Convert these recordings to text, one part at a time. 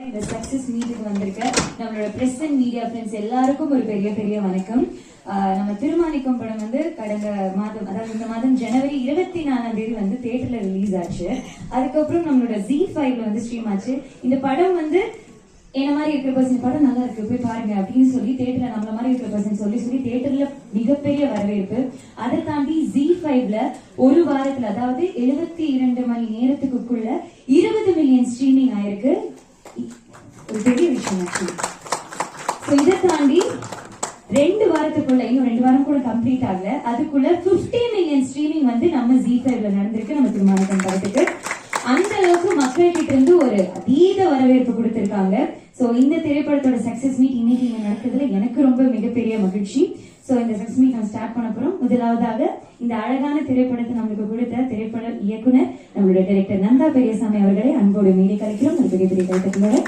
இந்த சக்சஸ் மீட்டுக்கு வந்திருக்க நம்மளோட பிரஸ் அண்ட் மீடியா ஃப்ரெண்ட்ஸ் எல்லாருக்கும் ஒரு பெரிய பெரிய வணக்கம். நம்ம திருமாணிக்கம் படம் வந்து கடந்த மாதம், அதாவது இந்த மாதம் ஜனவரி 24 வந்து தியேட்டர்ல ரிலீஸ் ஆச்சு. அதுக்கப்புறம் நம்மளோட Z5ல வந்து ஸ்ட்ரீம் ஆச்சு. இந்த படம் வந்து என்ன மாதிரி இருக்கிற பர்சன் படம் நல்லா இருக்கு போய் பாருங்க அப்படின்னு சொல்லி தியேட்டர்ல நம்மள மாதிரி இருக்கிற பர்சன் சொல்லி தியேட்டர்ல மிகப்பெரிய வரவேற்பு. அதை தாண்டி Z5ல ஒரு வாரத்துல, அதாவது 72 மணி நேரத்துக்குள்ள 20 மில்லியன் ஸ்ட்ரீமிங் ஆயிருக்கு. ஒரு பெரிய விஷயம் ஆக்சுவலி. இதை தாண்டி 2 வாரத்துக்குள்ள, இன்னும் 2 வாரம் கூட கம்ப்ளீட் ஆகல, அதுக்குள்ள 50 மில்லியன் ஸ்ட்ரீமிங் வந்து நம்ம Z5ல நடந்திருக்கு. நம்ம திருமாணிக்கம் படத்துக்கு அந்த அளவுக்கு மக்கள் கிட்ட இருந்து ஒரு அதீத வரவேற்பு கொடுத்திருக்காங்க. சோ இந்த திரைப்படத்தோட சக்சஸ் மீட் இன்னைக்கு இங்க நடக்குதுல எனக்கு ரொம்ப மிகப்பெரிய மகிழ்ச்சி. சோ இந்த சக்சஸ் மீட் நம்ம ஸ்டார்ட் பண்ண போறோம். முதலாவதாக இந்த அழகான திரைப்படத்தை நம்மளுக்கு கொடுத்த திரைப்பட இயக்குனர் நம்மளுடைய டைரக்டர் நந்தா பெரியசாமி அவர்களை அன்போடு மீறி கலைக்கிறோம். ஒரு பெரிய பெரிய கைத்தட்டுங்களோட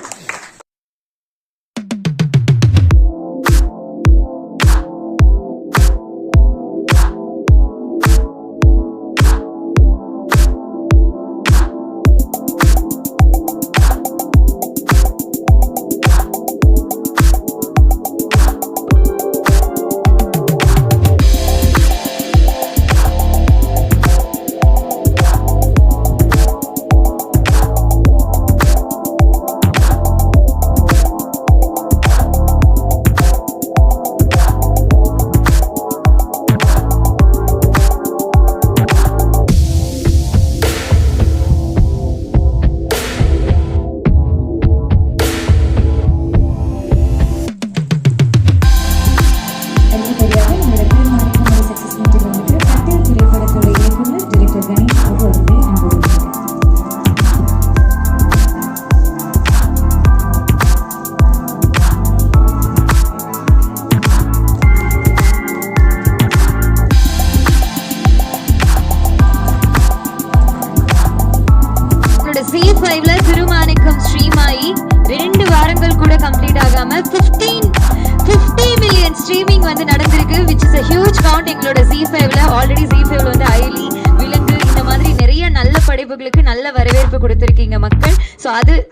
Z5ல திருமாணிக்கம் ஸ்ட்ரீம் ஆகி 2 வாரங்கள் கூட கம்ப்ளீட் ஆகாம 50 மில்லியன் ஸ்ட்ரீமிங் வந்து நடந்திருக்கு, which is a huge count. எங்களோட Z5ல ஆல்ரெடி Z5ல வந்து ஐலி, விலங்கு, இந்த மாதிரி நிறைய நல்ல படைப்புகளுக்கு நல்ல வரவேற்பு கொடுத்திருக்கீங்க மக்கள். சோ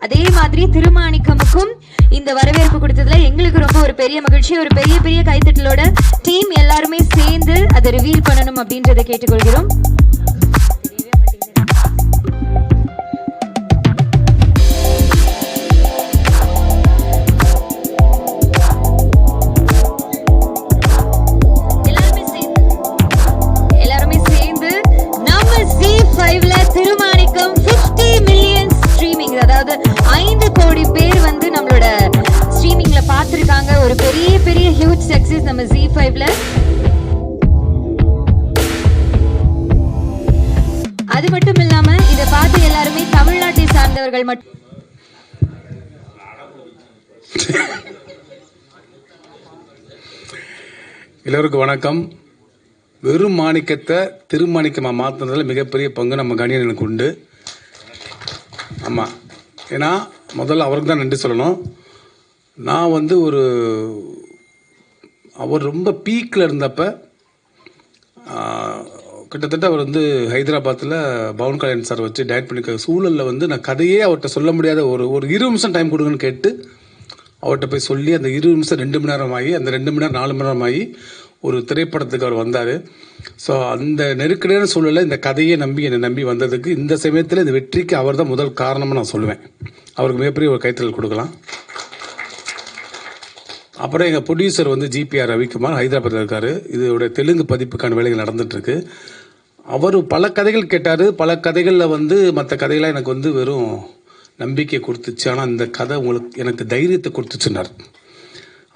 அதே மாதிரி திருமாணிக்கமுக்கும் இந்த வரவேற்பு கொடுத்ததுல எங்களுக்கு ரொம்ப ஒரு பெரிய மகிழ்ச்சி. ஒரு பெரிய பெரிய கைத்தட்டலோட டீம் எல்லாருமே சேர்ந்து அதை ரிவீல் பண்ணணும் அப்படின்றத கேட்டுக்கொள்கிறோம். திருமாணிக்கம் 50 மில்லியன் ஸ்ட்ரீமிங், அதாவது 5 கோடி பேர் வந்து நம்மளோட ஸ்ட்ரீமிங்ல பார்த்திருக்காங்க. ஒரு பெரிய பெரிய ஹியூஜ் சக்சஸ் நம்ம Z5ல. அது மட்டும் இல்லாம இதை பார்த்து எல்லாருமே தமிழ்நாட்டை சார்ந்தவர்கள் மட்டும். எல்லோருக்கும் வணக்கம். வெறும் மாணிக்கத்தை திருமாணிக்கமாக மாற்றினதில் மிகப்பெரிய பங்கு நம்ம கணியனுக்கு உண்டு. ஆமாம், ஏன்னா முதல்ல அவருக்கு தான் நன்றி சொல்லணும். நான் வந்து அவர் ரொம்ப பீக்கில் இருந்தப்போ கிட்டத்தட்ட அவர் வந்து ஹைதராபாத்தில் பவன் கல்யாண் சார் வச்சு டைரக்ட் பண்ணிக்க சூழலில் வந்து நான் கதையே அவர்கிட்ட சொல்ல முடியாத ஒரு 20 நிமிஷம் டைம் கொடுங்கன்னு கேட்டு அவர்கிட்ட போய் சொல்லி அந்த 20 நிமிஷம் 2 மணி நேரம் ஆகி, அந்த 2 மணி நேரம் 4 மணி நேரம் ஆகி ஒரு திரைப்படத்துக்கு அவர் வந்தார். ஸோ அந்த நெருக்கடியான சூழலில் இந்த கதையை நம்பி என்னை நம்பி வந்ததுக்கு இந்த சமயத்தில் இந்த வெற்றிக்கு அவர் தான் முதல் காரணமாக நான் சொல்லுவேன். அவருக்கு மிகப்பெரிய ஒரு கைத்தறல் கொடுக்கலாம். அப்புறம் எங்கள் ப்ரொடியூசர் வந்து GPR ரவிக்குமார் ஹைதராபாத்தில் இருக்கார். இதோட தெலுங்கு பதிப்புக்கான வேலைகள் நடந்துகிட்ருக்கு. அவர் பல கதைகள் கேட்டார். பல கதைகளில் வந்து மற்ற கதைகளாக எனக்கு வந்து வெறும் நம்பிக்கை கொடுத்துச்சு, ஆனால் இந்த கதை எனக்கு தைரியத்தை கொடுத்துச்சுன்னார்.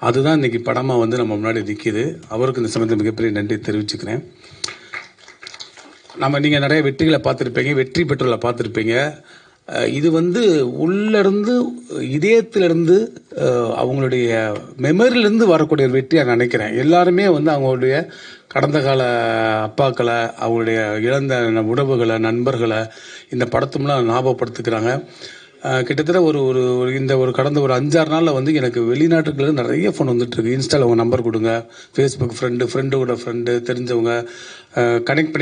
அதுதான் இன்றைக்கி படமாக வந்து நம்ம முன்னாடி நிற்கிது. அவருக்கு இந்த சமயத்தில் மிகப்பெரிய நன்றி தெரிவிச்சுக்கிறேன். நீங்கள் நிறைய வெற்றிகளை பார்த்துருப்பீங்க, வெற்றி பெற்றோர்களை பார்த்துருப்பீங்க. இது வந்து உள்ளேருந்து இதயத்திலிருந்து அவங்களுடைய மெமரியிலேருந்து வரக்கூடிய ஒரு வெற்றியாக நினைக்கிறேன். எல்லாருமே வந்து அவங்களுடைய கடந்த கால அப்பாக்களை, அவங்களுடைய இழந்த உறவுகளை, நண்பர்களை இந்த படத்தும்லாம் ஞாபகப்படுத்திக்கிறாங்க. கிட்டத்தட்ட ஒரு கடந்த ஒரு 5-6 நாளில் வந்து எனக்கு வெளிநாட்டுக்குள்ள நிறைய ஃபோன் வந்துட்டுருக்கு. இன்ஸ்டாவில் அவங்க நம்பர் கொடுங்க, ஃபேஸ்புக் ஃப்ரெண்டோட ஃப்ரெண்டு, தெரிஞ்சவங்க கனெக்ட்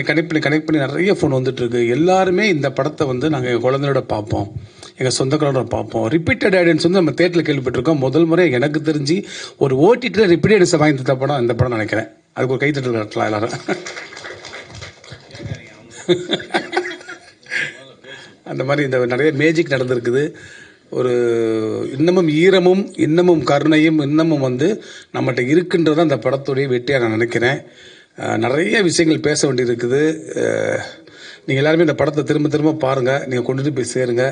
பண்ணி நிறைய ஃபோன் வந்துட்டுருக்கு. எல்லாருமே இந்த படத்தை வந்து நாங்கள் எங்கள் குழந்தையோட பார்ப்போம், எங்கள் சொந்தக்காரரை பார்ப்போம். ரிப்பீட்டட் ஆடியன்ஸ் வந்து நம்ம தேட்டரில் கேள்விப்பட்டிருக்கோம். முதல் முறை எனக்கு தெரிஞ்சு ஒரு ஓடிடியில் ரிப்பீட் ஆடியன்ஸை வாங்கி தந்த படம் இந்த படம் நினைக்கிறேன். அதுக்கு ஒரு கைத்தட்டல் கட்டலாம் எல்லாரும். அந்த மாதிரி இந்த நிறைய மேஜிக் நடந்திருக்குது. ஒரு இன்னமும் ஈரமும் இன்னமும் கருணையும் இன்னமும் வந்து நம்மகிட்ட இருக்குன்றதை அந்த படத்துடைய வெற்றியாக நான் நினைக்கிறேன். நிறைய விஷயங்கள் பேச வேண்டியிருக்குது. நீங்கள் எல்லாருமே இந்த படத்தை திரும்ப திரும்ப பாருங்கள், நீங்கள் கொண்டுட்டு போய் சேருங்க.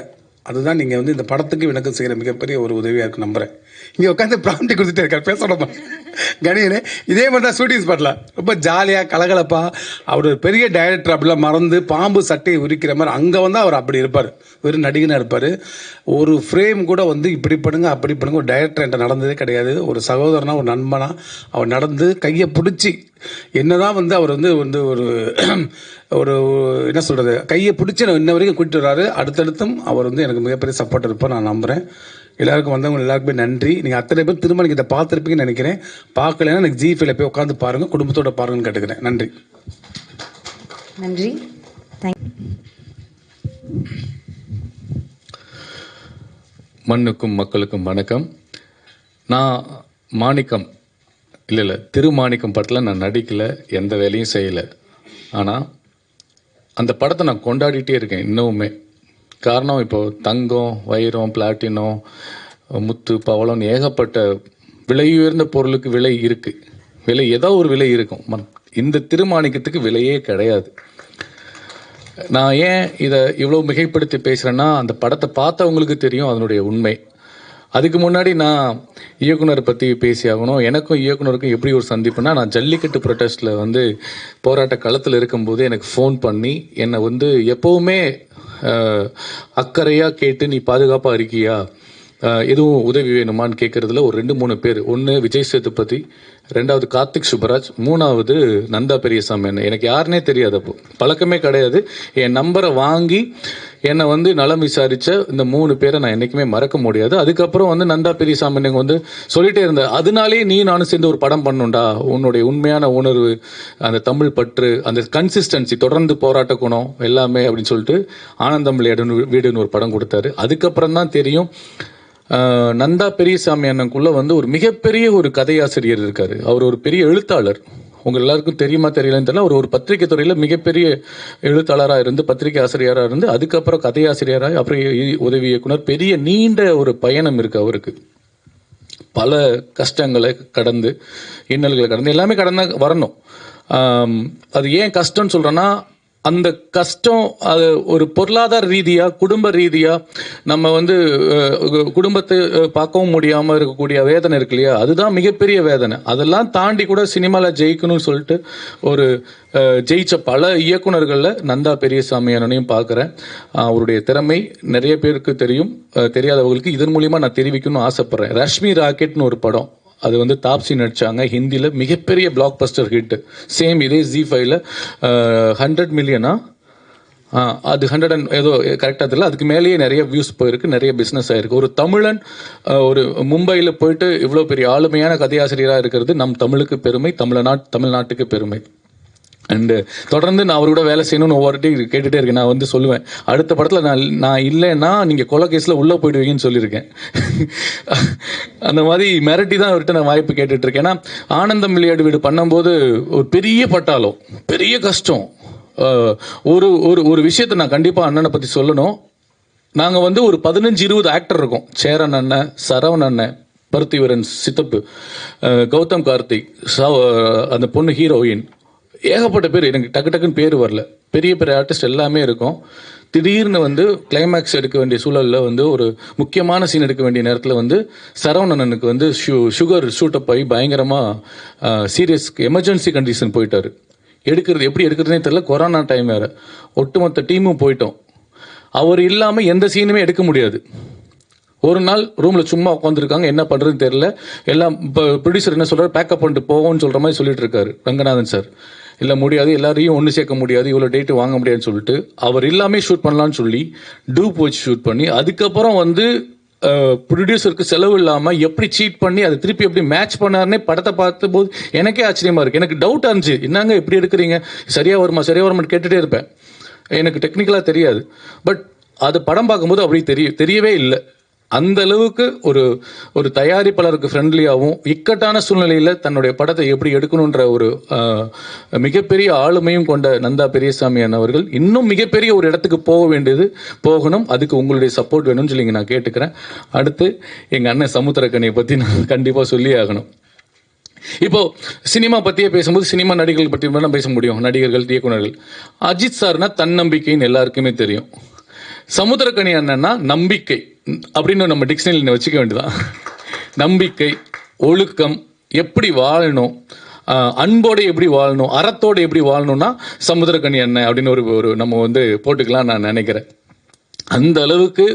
அதுதான் நீங்கள் வந்து இந்த படத்துக்கு எனக்கு செய்கிற மிகப்பெரிய ஒரு உதவியாக இருக்கு நம்புகிறேன். இங்கே உட்காந்து ப்ராம்ப்டி கொடுத்துட்டே இருக்கார், பேசணுமா கணியனே. இதே மாதிரி தான் ஷூட்டிங் ஸ்பாட்டில் ரொம்ப ஜாலியாக கலகலப்பாக அவர் ஒரு பெரிய டைரக்டர் அப்படிலாம் மறந்து பாம்பு சட்டையை உரிக்கிற மாதிரி அங்கே வந்து அவர் அப்படி இருப்பார், வெறும் நடிகனாக இருப்பார். ஒரு ஃப்ரேம் கூட வந்து இப்படி பண்ணுங்க அப்படி பண்ணுங்க ஒரு டைரக்டர் என்கிட்ட நடந்ததே கிடையாது. ஒரு சகோதரனா ஒரு நண்பனா அவர் நடந்து கையை பிடிச்சி என்னதான் வந்து அவர் வந்து வந்து ஒரு ஒரு என்ன சொல்கிறது கையை பிடிச்சி நான் இன்ன வரைக்கும் கூட்டிட்டு வர்றாரு. அடுத்தடுத்தும் அவர் வந்து எனக்கு மிகப்பெரிய சப்போர்ட் இருப்பார் நான் நம்புகிறேன். எல்லாருக்கும் வந்தவங்க எல்லாருக்குமே நன்றி. நீங்கள் அத்தனை பேர் திரும்ப நீங்கள் இதை பார்த்துருப்பீங்கன்னு நினைக்கிறேன். பார்க்கலன்னா எனக்கு ஜிஃபைல போய் உட்காந்து பாருங்கள், குடும்பத்தோட பாருங்கன்னு கேட்டுக்கிறேன். நன்றி. நன்றி. மண்ணுக்கும் மக்களுக்கும் வணக்கம். நான் மாணிக்கம் இல்லை திருமாணிக்கம் படத்தில் நான் நடிக்கலை, எந்த வேலையும் செய்யலை. ஆனால் அந்த படத்தை நான் கொண்டாடிட்டே இருக்கேன் இன்னுமே. காரணம், இப்போது தங்கம், வைரம், பிளாட்டினம், முத்து, பவளம் ஏகப்பட்ட விலை உயர்ந்த பொருளுக்கு விலை இருக்குது. விலை ஏதோ ஒரு விலை இருக்கும். இந்த திருமாணிக்கத்துக்கு விலையே கிடையாது. நான் ஏன் இதை இவ்வளோ மிகைப்படுத்தி பேசுகிறேன்னா, அந்த படத்தை பார்த்தவங்களுக்கு தெரியும் அதனுடைய உண்மை. அதுக்கு முன்னாடி நான் இயக்குனரை பற்றி பேசி ஆகணும். எனக்கும் இயக்குனருக்கும் எப்படி ஒரு சந்திப்புனா, நான் ஜல்லிக்கட்டு ப்ரொட்டஸ்ட்டில் வந்து போராட்ட களத்தில் இருக்கும்போது எனக்கு ஃபோன் பண்ணி என்னை வந்து எப்போவுமே அக்கறையாக கேட்டு, நீ பாதுகாப்பாக இருக்கியா, எதுவும் உதவி வேணுமான்னு கேட்குறதுல ஒரு 2-3 பேர். ஒன்று விஜய் சேதுபதி, 2வது கார்த்திக் சுப்பராஜ், 3வது நந்தா பெரியசாமி. எனக்கு யாருன்னே தெரியாது, அப்போ பழக்கமே கிடையாது. என் நம்பரை வாங்கி என்னை வந்து நலம் விசாரித்த இந்த 3 பேரை நான் என்றைக்குமே மறக்க முடியாது. அதுக்கப்புறம் வந்து நந்தா பெரியசாமி நீங்கள் வந்து சொல்லிட்டே இருந்தேன், அதனாலே நீ நானும் சேர்ந்து ஒரு படம் பண்ணுண்டா, உன்னுடைய உண்மையான உணர்வு, அந்த தமிழ் பற்று, அந்த கன்சிஸ்டன்சி, தொடர்ந்து போராட்ட குணம் எல்லாமே அப்படின்னு சொல்லிட்டு ஆனந்தம் வீடுன்னு ஒரு படம் கொடுத்தாரு. அதுக்கப்புறம் தான் தெரியும் நந்தா பெரியசாமி அண்ணனுக்குள்ள வந்து ஒரு மிகப்பெரிய ஒரு கதையாசிரியர் இருக்காரு. அவர் ஒரு பெரிய எழுத்தாளர். உங்க எல்லாருக்கும் தெரியுமா தெரியலன்னு தெரியல. அவர் ஒரு பத்திரிகை துறையில் மிகப்பெரிய எழுத்தாளராக இருந்து, பத்திரிகை ஆசிரியராக இருந்து, அதுக்கப்புறம் கதையாசிரியராக, அப்புறம் உதவி இயக்குனர். பெரிய நீண்ட ஒரு பயணம் இருக்கு அவருக்கு. பல கஷ்டங்களை கடந்து, இன்னல்களை கடந்து, எல்லாமே கடந்து வரணும். அது ஏன் கஷ்டம்னு சொல்றேன்னா, அந்த கஷ்டம் அது ஒரு பொருளாதார ரீதியாக, குடும்ப ரீதியாக நம்ம வந்து குடும்பத்தை பார்க்கவும் முடியாமல் இருக்கக்கூடிய வேதனை இருக்கு இல்லையா, அதுதான் மிகப்பெரிய வேதனை. அதெல்லாம் தாண்டி கூட சினிமாவில் ஜெயிக்கணும்னு சொல்லிட்டு ஒரு ஜெயிச்ச பல இயக்குனர்களில் நந்தா பெரியசாமி அண்ணனையும் பார்க்குறேன். அவருடைய திறமை நிறைய பேருக்கு தெரியும், தெரியாதவர்களுக்கு இதன் மூலிமா நான் தெரிவிக்கணும்னு ஆசைப்பட்றேன். ரஷ்மி ராக்கெட்னு ஒரு படம், அது வந்து தாப்சி நடிச்சாங்க, ஹிந்தியில் மிகப்பெரிய பிளாக் பஸ்டர் ஹிட். சேம் இதே ஜி5ல 100 மில்லியனா, அது 100 ஏதோ கரெக்டாக தெரியல, அதுக்கு மேலேயே நிறைய வியூஸ் போயிருக்கு, நிறைய பிஸ்னஸ் ஆயிருக்கு. ஒரு தமிழன் ஒரு மும்பையில் போயிட்டு இவ்வளோ பெரிய ஆளுமையான கதையாசிரியராக இருக்கிறது நம் தமிழுக்கு பெருமை, தமிழ்நாட்டுக்கு பெருமை. அண்டு தொடர்ந்து நான் அவரோட வேலை செய்யணும்னு ஒவ்வொருட்டையும் கேட்டுகிட்டே இருக்கேன். நான் வந்து சொல்லுவேன், அடுத்த படத்தில் நான் இல்லைன்னா நீங்கள் கொலை கேஸில் உள்ளே போயிடுவீங்கன்னு சொல்லியிருக்கேன். அந்த மாதிரி மிரட்டி தான் அவர்கிட்ட நான் வாய்ப்பு கேட்டுட்ருக்கேன். ஏன்னா ஆனந்தம் விளையாடு வீடு பண்ணும்போது ஒரு பெரிய பட்டாளம், பெரிய கஷ்டம். ஒரு ஒரு விஷயத்தை நான் கண்டிப்பாக அண்ணனை பற்றி சொல்லணும். நாங்கள் வந்து ஒரு 15-20 ஆக்டர் இருக்கோம். சேரன் அண்ணன், சரவணன் அண்ணன், பருத்திவரன் சித்தப்பு, கௌதம் கார்த்திக், அந்த பொண்ணு ஹீரோயின், ஏகப்பட்ட பேர். எனக்கு டக்குன்னு பேர் வரல. பெரிய பெரிய ஆர்டிஸ்ட் எல்லாமே இருக்கும். திடீர்னு வந்து கிளைமேக்ஸ் எடுக்க வேண்டிய சூழலில் வந்து ஒரு முக்கியமான சீன் எடுக்க வேண்டிய நேரத்தில் வந்து சரவணனுக்கு வந்து சுகர் ஷூட்டப் ஆகி பயங்கரமாக சீரியஸ் எமர்ஜென்சி கண்டிஷன் போயிட்டார். எப்படி எடுக்கிறதுனே தெரியல. கொரோனா டைம் வேறு, ஒட்டுமொத்த டீமும் போயிட்டோம். அவர் இல்லாமல் எந்த சீனுமே எடுக்க முடியாது. ஒரு நாள் ரூமில் சும்மா உட்காந்துருக்காங்க, என்ன பண்ணுறதுன்னு தெரியல. எல்லாம் இப்போ ப்ரொடியூசர் என்ன சொல்கிறார், பேக்கப் பண்ணிட்டு போவோம்னு சொல்கிற மாதிரி சொல்லிட்டு இருக்காரு ரங்கநாதன் சார். இல்லை முடியாது, எல்லாரையும் ஒன்று சேர்க்க முடியாது, இவ்வளோ டேட்டு வாங்க முடியாதுன்னு சொல்லிட்டு அவர் எல்லாமே ஷூட் பண்ணலான்னு சொல்லி டூப் வச்சு ஷூட் பண்ணி, அதுக்கப்புறம் வந்து ப்ரொடியூசருக்கு செலவு இல்லாமல் எப்படி சீட் பண்ணி அதை திருப்பி எப்படி மேட்ச் பண்ணாருன்னே படத்தை பார்த்தபோது எனக்கே ஆச்சரியமாக இருக்குது. எனக்கு டவுட்டாக இருந்துச்சு, என்னங்க எப்படி எடுக்கிறீங்க, சரியாக வருமா கேட்டுகிட்டே இருப்பேன். எனக்கு டெக்னிக்கலாக தெரியாது. பட் அது படம் பார்க்கும்போது அப்படி தெரியவே இல்லை. அந்த அளவுக்கு ஒரு தயாரிப்பாளருக்கு ஃப்ரெண்ட்லியாகவும் இக்கட்டான சூழ்நிலையில் தன்னுடைய படத்தை எப்படி எடுக்கணுன்ற ஒரு மிகப்பெரிய ஆளுமையும் கொண்ட நந்தா பெரியசாமி அவர்கள் இன்னும் மிகப்பெரிய ஒரு இடத்துக்கு போகணும். அதுக்கு உங்களுடைய சப்போர்ட் வேணும்னு சொல்லி நான் கேட்டுக்கிறேன். அடுத்து எங்கள் அண்ணன் சமுத்திரக்கனியை பற்றி நான் கண்டிப்பாக சொல்லி ஆகணும். இப்போ சினிமா பற்றியே பேசும்போது சினிமா நடிகர்கள் பற்றி தான் பேச முடியும். நடிகர்கள், இயக்குநர்கள். அஜித் சார்னா தன்னம்பிக்கைன்னு எல்லாருக்குமே தெரியும். சமுத்திரக்கனி அண்ணன்னா நம்பிக்கை அப்படின்னு நம்ம டிக்ஷனரியில் வச்சுக்க வேண்டியதான். நம்பிக்கை, ஒழுக்கம், எப்படி வாழணும், அன்போடு எப்படி வாழணும், அறத்தோடு எப்படி வாழணும்னா சமுத்திரக்கனி அண்ணன் அப்படின்னு ஒரு நம்ம போட்டுக்கலாம் நான் நினைக்கிறேன். அந்த அளவுக்கு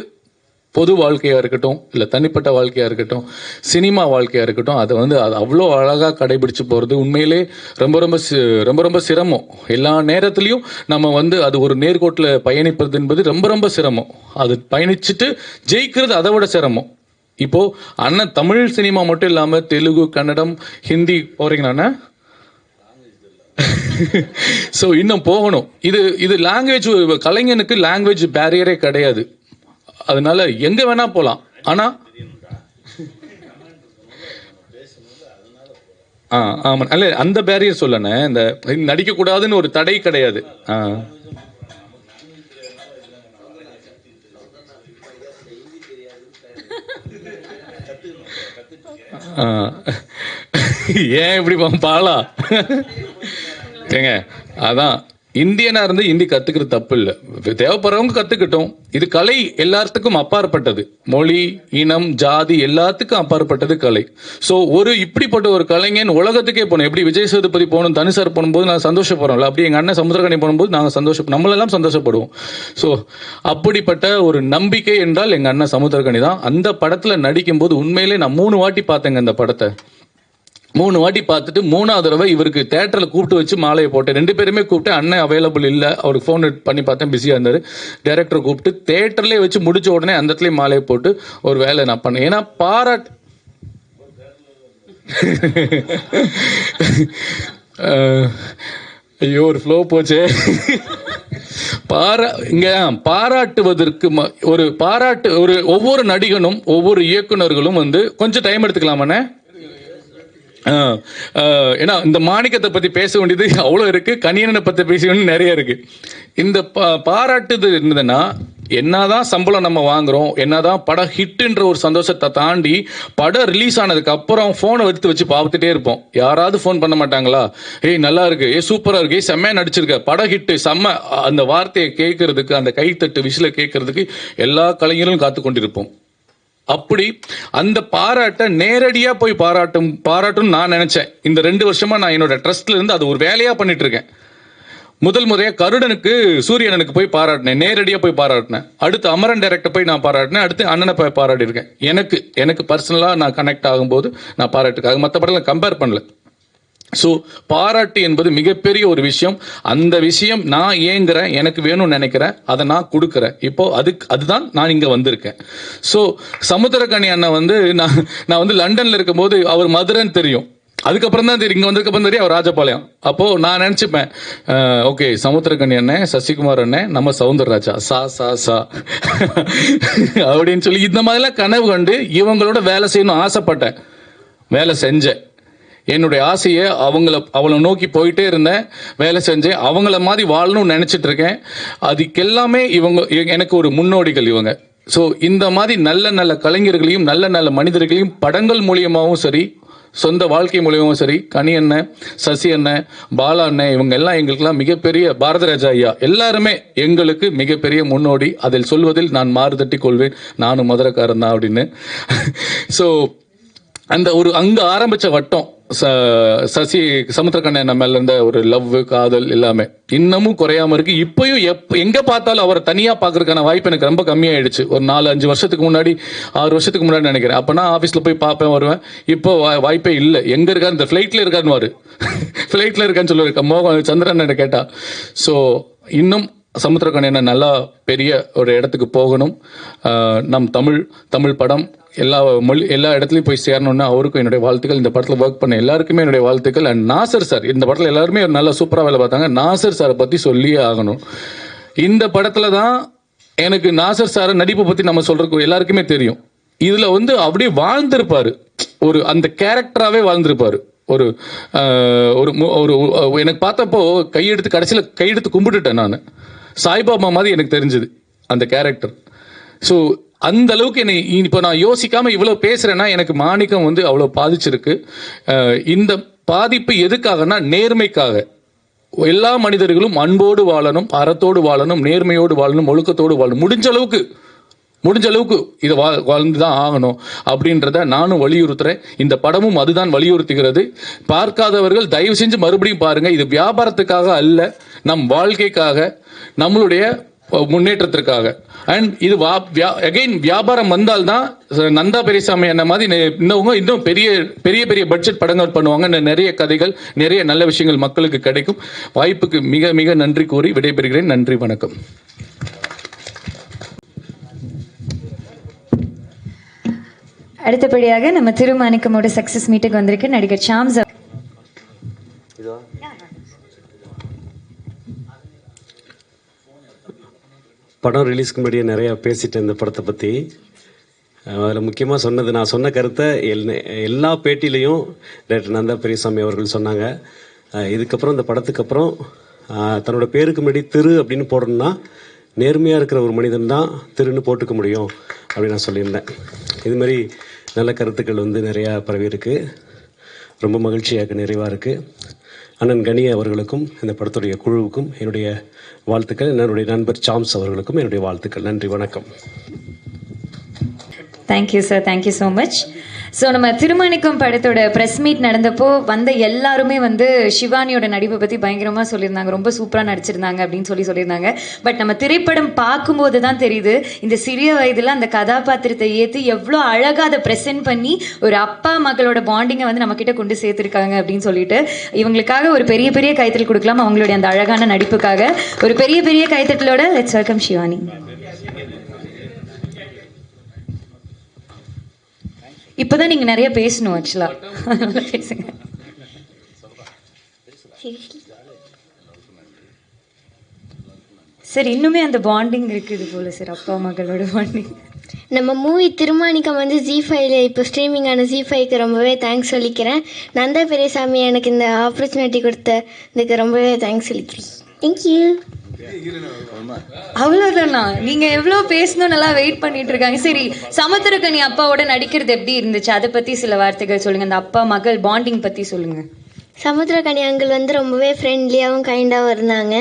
பொது வாழ்க்கையாக இருக்கட்டும், இல்லை தனிப்பட்ட வாழ்க்கையாக இருக்கட்டும், சினிமா வாழ்க்கையாக இருக்கட்டும், அதை அது அவ்வளோ அழகாக கடைபிடிச்சு போகிறது உண்மையிலே ரொம்ப ரொம்ப ரொம்ப ரொம்ப சிரமம். எல்லா நேரத்துலையும் நம்ம அது ஒரு நேர்கோட்டில் பயணிப்பது என்பது ரொம்ப ரொம்ப சிரமம். அது பயணிச்சுட்டு ஜெயிக்கிறது அதை விட சிரமம். இப்போது அண்ணன் தமிழ் சினிமா மட்டும் இல்லாமல் தெலுங்கு, கன்னடம், ஹிந்தி போகிறீங்களாண்ணா? ஸோ இன்னும் போகணும். இது லாங்குவேஜ், கலைஞனுக்கு லாங்குவேஜ் பேரியரே கிடையாது. அதனால எங்க வேணா போலாம். ஆனா ஆமா, அல்ல அந்த பேரியர் சொல்லனே, இந்த நடிக்க கூடாதுன்னு ஒரு தடை கிடையாது. ஏன் இப்படி பாலா ஏங்க? அதான் இந்தியனா இருந்து ஹிந்தி கத்துக்கிறது தப்பு இல்லை, தேவைப்படுறவங்க கத்துக்கிட்டோம். இது கலை எல்லாத்துக்கும் அப்பாற்பட்டது. மொழி, இனம், ஜாதி எல்லாத்துக்கும் அப்பாற்பட்டது கலை. ஸோ இப்படிப்பட்ட ஒரு கலைஞன் உலகத்துக்கே போனோம். எப்படி விஜய் சேதுபதி போகணும், தனுசார் போகும்போது நான் சந்தோஷப்படுறோம்ல, அப்படி எங்கள் அண்ணன் சமுத்திரக்கனி போகும்போது நாங்கள் நம்மளெல்லாம் சந்தோஷப்படுவோம். ஸோ அப்படிப்பட்ட ஒரு நம்பிக்கை என்றால் எங்கள் அண்ணன் சமுத்திரக்கனி தான். அந்த படத்தில் நடிக்கும்போது உண்மையிலே நான் 3 வாட்டி பார்த்தேங்க அந்த படத்தை. 3 வாட்டி பார்த்துட்டு 3ஆவது தடவை இவருக்கு தேட்டரில் கூப்பிட்டு வச்சு மாலையை போட்டேன். 2 பேருமே கூப்பிட்டு, அண்ணன் அவைலபிள் இல்லை, அவருக்கு ஃபோன் பண்ணி பார்த்தேன், பிஸியாக இருந்தார். டைரக்டரை கூப்பிட்டு தேட்டர்லேயே வச்சு முடிச்ச உடனே அந்த இடத்துல மாலையை போட்டு ஒரு வேலை நான் பண்ணேன். ஏன்னா ஐயோ ஒரு ஃப்ளோ போச்சே. பாராட்டுவதற்கு ஒவ்வொரு நடிகனும் ஒவ்வொரு இயக்குனர்களும் கொஞ்சம் டைம் எடுத்துக்கலாமாண்ணே? ஏன்னா இந்த மாணிக்கத்தை பத்தி பேச வேண்டியது அவ்வளோ இருக்கு, கணியனை பத்தி பேச வேண்டியது நிறைய இருக்கு. இந்த பாராட்டுது இருந்ததுன்னா, என்னதான் சம்பளம் நம்ம வாங்குறோம், என்னதான் படம் ஹிட்ன்ற ஒரு சந்தோஷத்தை தாண்டி படம் ரிலீஸ் ஆனதுக்கு அப்புறம் போனை எடுத்து வச்சு பார்த்துட்டே இருப்போம். யாராவது ஃபோன் பண்ண மாட்டாங்களா? ஏய் நல்லா இருக்கு, சூப்பரா இருக்கு, செம்மையா நடிச்சிருக்க, படம் ஹிட், செம்ம, அந்த வார்த்தையை கேட்கறதுக்கு, அந்த கைத்தட்டு விசில கேட்கறதுக்கு எல்லா கலைஞர்களும் காத்து கொண்டிருப்போம். அப்படி அந்த பாராட்ட நேரடியா போய் பாராட்டும் நான் நினைச்சேன். இந்த 2 வருஷமா நான் என்னோட ட்ரஸ்ட்ல இருந்து அது ஒரு வேலையா பண்ணிட்டு இருக்கேன். முதல் முறையா கருடனுக்கு, சூரியனனுக்கு போய் பாராட்டினேன், நேரடியா போய் பாராட்டினேன். அடுத்து அமரன் டைரக்டர் போய் நான் பாராட்டினேன். அடுத்து அண்ணனை போய் பாராட்டி இருக்கேன். எனக்கு பர்சனலா நான் கனெக்ட் ஆகும்போது நான் பாராட்டுக்காக மற்ற படங்களை கம்பேர் பண்ணல. ஸோ பாராட்டு என்பது மிகப்பெரிய ஒரு விஷயம். அந்த விஷயம் நான் ஏங்குறேன், எனக்கு வேணும்னு நினைக்கிறேன், அதை நான் கொடுக்குறேன். இப்போ அதுதான் நான் இங்கே வந்திருக்கேன். ஸோ சமுத்திரக்கனி அண்ணன் நான் லண்டன்ல இருக்கும்போது அவர் மதுரைன்னு தெரியும். அதுக்கப்புறம் தான் தெரியும், இங்கே வந்ததுக்கப்புறம் தெரியும் அவர் ராஜபாளையம். அப்போது நான் நினச்சிப்பேன், ஓகே சமுத்திரக்கனி அண்ணன், சசிகுமார் அண்ணன், நம்ம சவுந்தரராஜா சா அப்படின்னு சொல்லி இந்த மாதிரிலாம் கனவு கண்டு இவங்களோட வேலை செய்யணும் ஆசைப்பட்டேன், வேலை செஞ்சேன். என்னுடைய ஆசையை அவளை நோக்கி போயிட்டே இருந்தேன், வேலை செஞ்சேன், அவங்கள மாதிரி வாழணும்னு நினைச்சிட்டு இருக்கேன். அதுக்கெல்லாமே இவங்க எனக்கு ஒரு முன்னோடிகள் இவங்க. ஸோ இந்த மாதிரி நல்ல நல்ல கலைஞர்களையும் நல்ல நல்ல மனிதர்களையும் படங்கள் மூலியமாகவும் சரி, சொந்த வாழ்க்கை மூலியமாகவும் சரி, கனி அண்ணன், சசி அண்ணன், பாலா அண்ணன், இவங்க எல்லாம் எங்களுக்கெல்லாம் மிகப்பெரிய, பாரதராஜா ஐயா எல்லாருமே எங்களுக்கு மிகப்பெரிய முன்னோடி. அதில் சொல்வதில் நான் மாறுதட்டி கொள்வேன், நானும் மதுரைக்காரன் தான் அப்படின்னு. ஸோ அந்த அங்க ஆரம்பிச்ச வட்டம் சசி சமுத்திரக்கண்ணன் மேல இருந்த ஒரு லவ், காதல் எல்லாமே இன்னமும் குறையாம இருக்கு. இப்பயும் எங்க பார்த்தாலும் அவரை தனியா பாக்குறதுக்கான வாய்ப்பு எனக்கு ரொம்ப கம்மியாயிடுச்சு. ஒரு 4-5 வருஷத்துக்கு முன்னாடி, 6 வருஷத்துக்கு முன்னாடி நினைக்கிறேன். அப்ப நான் ஆபீஸ்ல போய் பார்ப்பேன், வருவேன். இப்போ வாய்ப்பே இல்லை. எங்க இருக்காரு, இந்த பிளைட்ல இருக்காருன்னு பிளைட்ல இருக்கான்னு சொல்லுவாரு மோகன் சந்திரன் கேட்டா. ஸோ இன்னும் சமுத்திரக்கனி என்ன நல்லா பெரிய ஒரு இடத்துக்கு போகணும். நம் தமிழ் படம் எல்லா இடத்துலையும் போய் சேரணும்னு அவருக்கும் என்னுடைய வாழ்த்துக்கள். இந்த படத்தில் ஒர்க் பண்ண எல்லாருக்குமே என்னுடைய வாழ்த்துக்கள். அண்ட் நாசர் சார், இந்த படத்தில் எல்லாருமே நல்லா சூப்பராக வேலை பார்த்தாங்க. நாசர் சாரை பற்றி சொல்லியே ஆகணும். இந்த படத்தில் தான் எனக்கு நாசர் சார் நடிப்பை பற்றி நம்ம சொல்கிறக்கு எல்லாருக்குமே தெரியும். இதில் வந்து அப்படியே வாழ்ந்திருப்பார், ஒரு அந்த கேரக்டராகவே வாழ்ந்திருப்பார். ஒரு ஒரு எனக்கு பார்த்தப்போ கடைசியில் கையெடுத்து கும்பிட்டுட்டேன் நான். சாய்பாபா மாதிரி எனக்கு தெரிஞ்சது அந்த கேரக்டர். ஸோ அந்த அளவுக்கு என்னை இப்போ நான் யோசிக்காமல் இவ்வளோ பேசுகிறேன்னா எனக்கு மாணிக்கம் வந்து அவ்வளோ பாதிச்சிருக்கு. இந்த பாதிப்பு எதுக்காகனா நேர்மைக்காக. எல்லா மனிதர்களும் அன்போடு வாழணும், அறத்தோடு வாழணும், நேர்மையோடு வாழணும், ஒழுக்கத்தோடு வாழணும். முடிஞ்ச அளவுக்கு இதை வாழ்ந்து தான் ஆகணும் அப்படின்றத நானும் வலியுறுத்துறேன். இந்த படமும் அதுதான் வலியுறுத்துகிறது. பார்க்காதவர்கள் தயவு செஞ்சு மறுபடியும் பாருங்க. இது வியாபாரத்துக்காக அல்ல, நம் வாழ்க்கைக்காக, நம்மளுடைய முன்னேற்றத்திற்காக. அண்ட் இது அகைன் வியாபாரம் வந்தால்தான் நந்தா பெரியசாமி என்ன மாதிரி இன்னும் பெரிய பெரிய பெரிய பட்ஜெட் படங்கள் பண்ணுவாங்க. நிறைய கதைகள், நிறைய நல்ல விஷயங்கள் மக்களுக்கு கிடைக்கும். வாய்ப்புக்கு மிக மிக நன்றி கூறி விடைபெறுகிறேன். நன்றி, வணக்கம். அடுத்தபடியாக நம்ம திருமாணிக்கமோட சக்சஸ் மீட்டுக்கு வந்திருக்கு நடிகர் ஷாம். படம் ரிலீஸ்க்கு முன்னாடியே நிறையா பேசிட்டேன் இந்த படத்தை பற்றி. அதில் முக்கியமாக சொன்னது, நான் சொன்ன கருத்தை எல்லா பேட்டிலையும் டைரக்டர் நந்தா பெரியசாமி அவர்கள் சொன்னாங்க. இதுக்கப்புறம் இந்த படத்துக்கு அப்புறம் தன்னோட பேருக்கு முன்னாடி திரு அப்படின்னு போடணும்னா நேர்மையாக இருக்கிற ஒரு மனிதன் தான் திருன்னு போட்டுக்க முடியும் அப்படின்னு நான் சொல்லியிருந்தேன். இதுமாரி நல்ல கருத்துக்கள் வந்து நிறையா பரவி இருக்குது. ரொம்ப மகிழ்ச்சியாக நிறைவாக இருக்குது. அண்ணன் கணி அவர்களுக்கும் இந்த படத்துடைய குழுவுக்கும் என்னுடைய வாழ்த்துக்கள். என்னுடைய நண்பர் சாம்ஸ் அவர்களுக்கும் என்னுடைய வாழ்த்துக்கள். நன்றி, வணக்கம். Thank you sir, thank you so much. So நம்ம திருமாணிக்கம் படத்தோட ப்ரெஸ் மீட் நடந்தப்போ வந்த எல்லாருமே வந்து சிவானியோட நடிப்பை பற்றி பயங்கரமாக சொல்லியிருந்தாங்க. ரொம்ப சூப்பராக நடிச்சிருந்தாங்க அப்படின்னு சொல்லியிருந்தாங்க. பட் நம்ம திரைப்படம் பார்க்கும்போது தான் தெரியுது, இந்த சிறிய வயதில் அந்த கதாபாத்திரத்தை ஏற்றி எவ்வளோ அழகாக அதை ப்ரெசென்ட் பண்ணி ஒரு அப்பா மகளோட பாண்டிங்கை வந்து நம்மக்கிட்ட கொண்டு சேர்த்துருக்காங்க அப்படின்னு சொல்லிட்டு இவங்களுக்காக ஒரு பெரிய பெரிய கைத்தட்டல் கொடுக்கலாம். அவங்களுடைய அந்த அழகான நடிப்புக்காக ஒரு பெரிய பெரிய கைத்தட்டலோட லெட்ஸ் வெல்கம் சிவானி. இப்போதான் நீங்க நிறைய பேசணும். ஆக்சுவலா பேசுங்க. சார் இன்னுமே அந்த பாண்டிங் இருக்குது போல சார், அப்பா மகளோட பாண்டிங். நம்ம மூவி திருமாணிக்கம் வந்து ஜி5ல இப்போ ஸ்ட்ரீமிங் ஆன ஜி5க்கு ரொம்பவே தேங்க்ஸ் சொல்லிக்கிறேன். நந்தா பெரியசாமி எனக்கு இந்த ஆப்பர்ச்சுனிட்டி கொடுத்ததுக்கு ரொம்பவே தேங்க்ஸ் சொல்லிக்கிறேன். தேங்க்யூ. அவ்வளோதானா? நீங்க எவ்வளோ பேசணும் நல்லா வெயிட் பண்ணிட்டு இருக்காங்க. சரி, சமுத்திரக்கனி அப்பாவோட நடிக்கிறது எப்படி இருந்துச்சு, அதை பத்தி சில வார்த்தைகள் சொல்லுங்க. அந்த அப்பா மகள் பாண்டிங் பத்தி சொல்லுங்க. சமுத்திரக்கனி அங்கிள் வந்து ரொம்பவே ஃப்ரெண்ட்லியாகவும் கைண்டாகவும் இருந்தாங்க.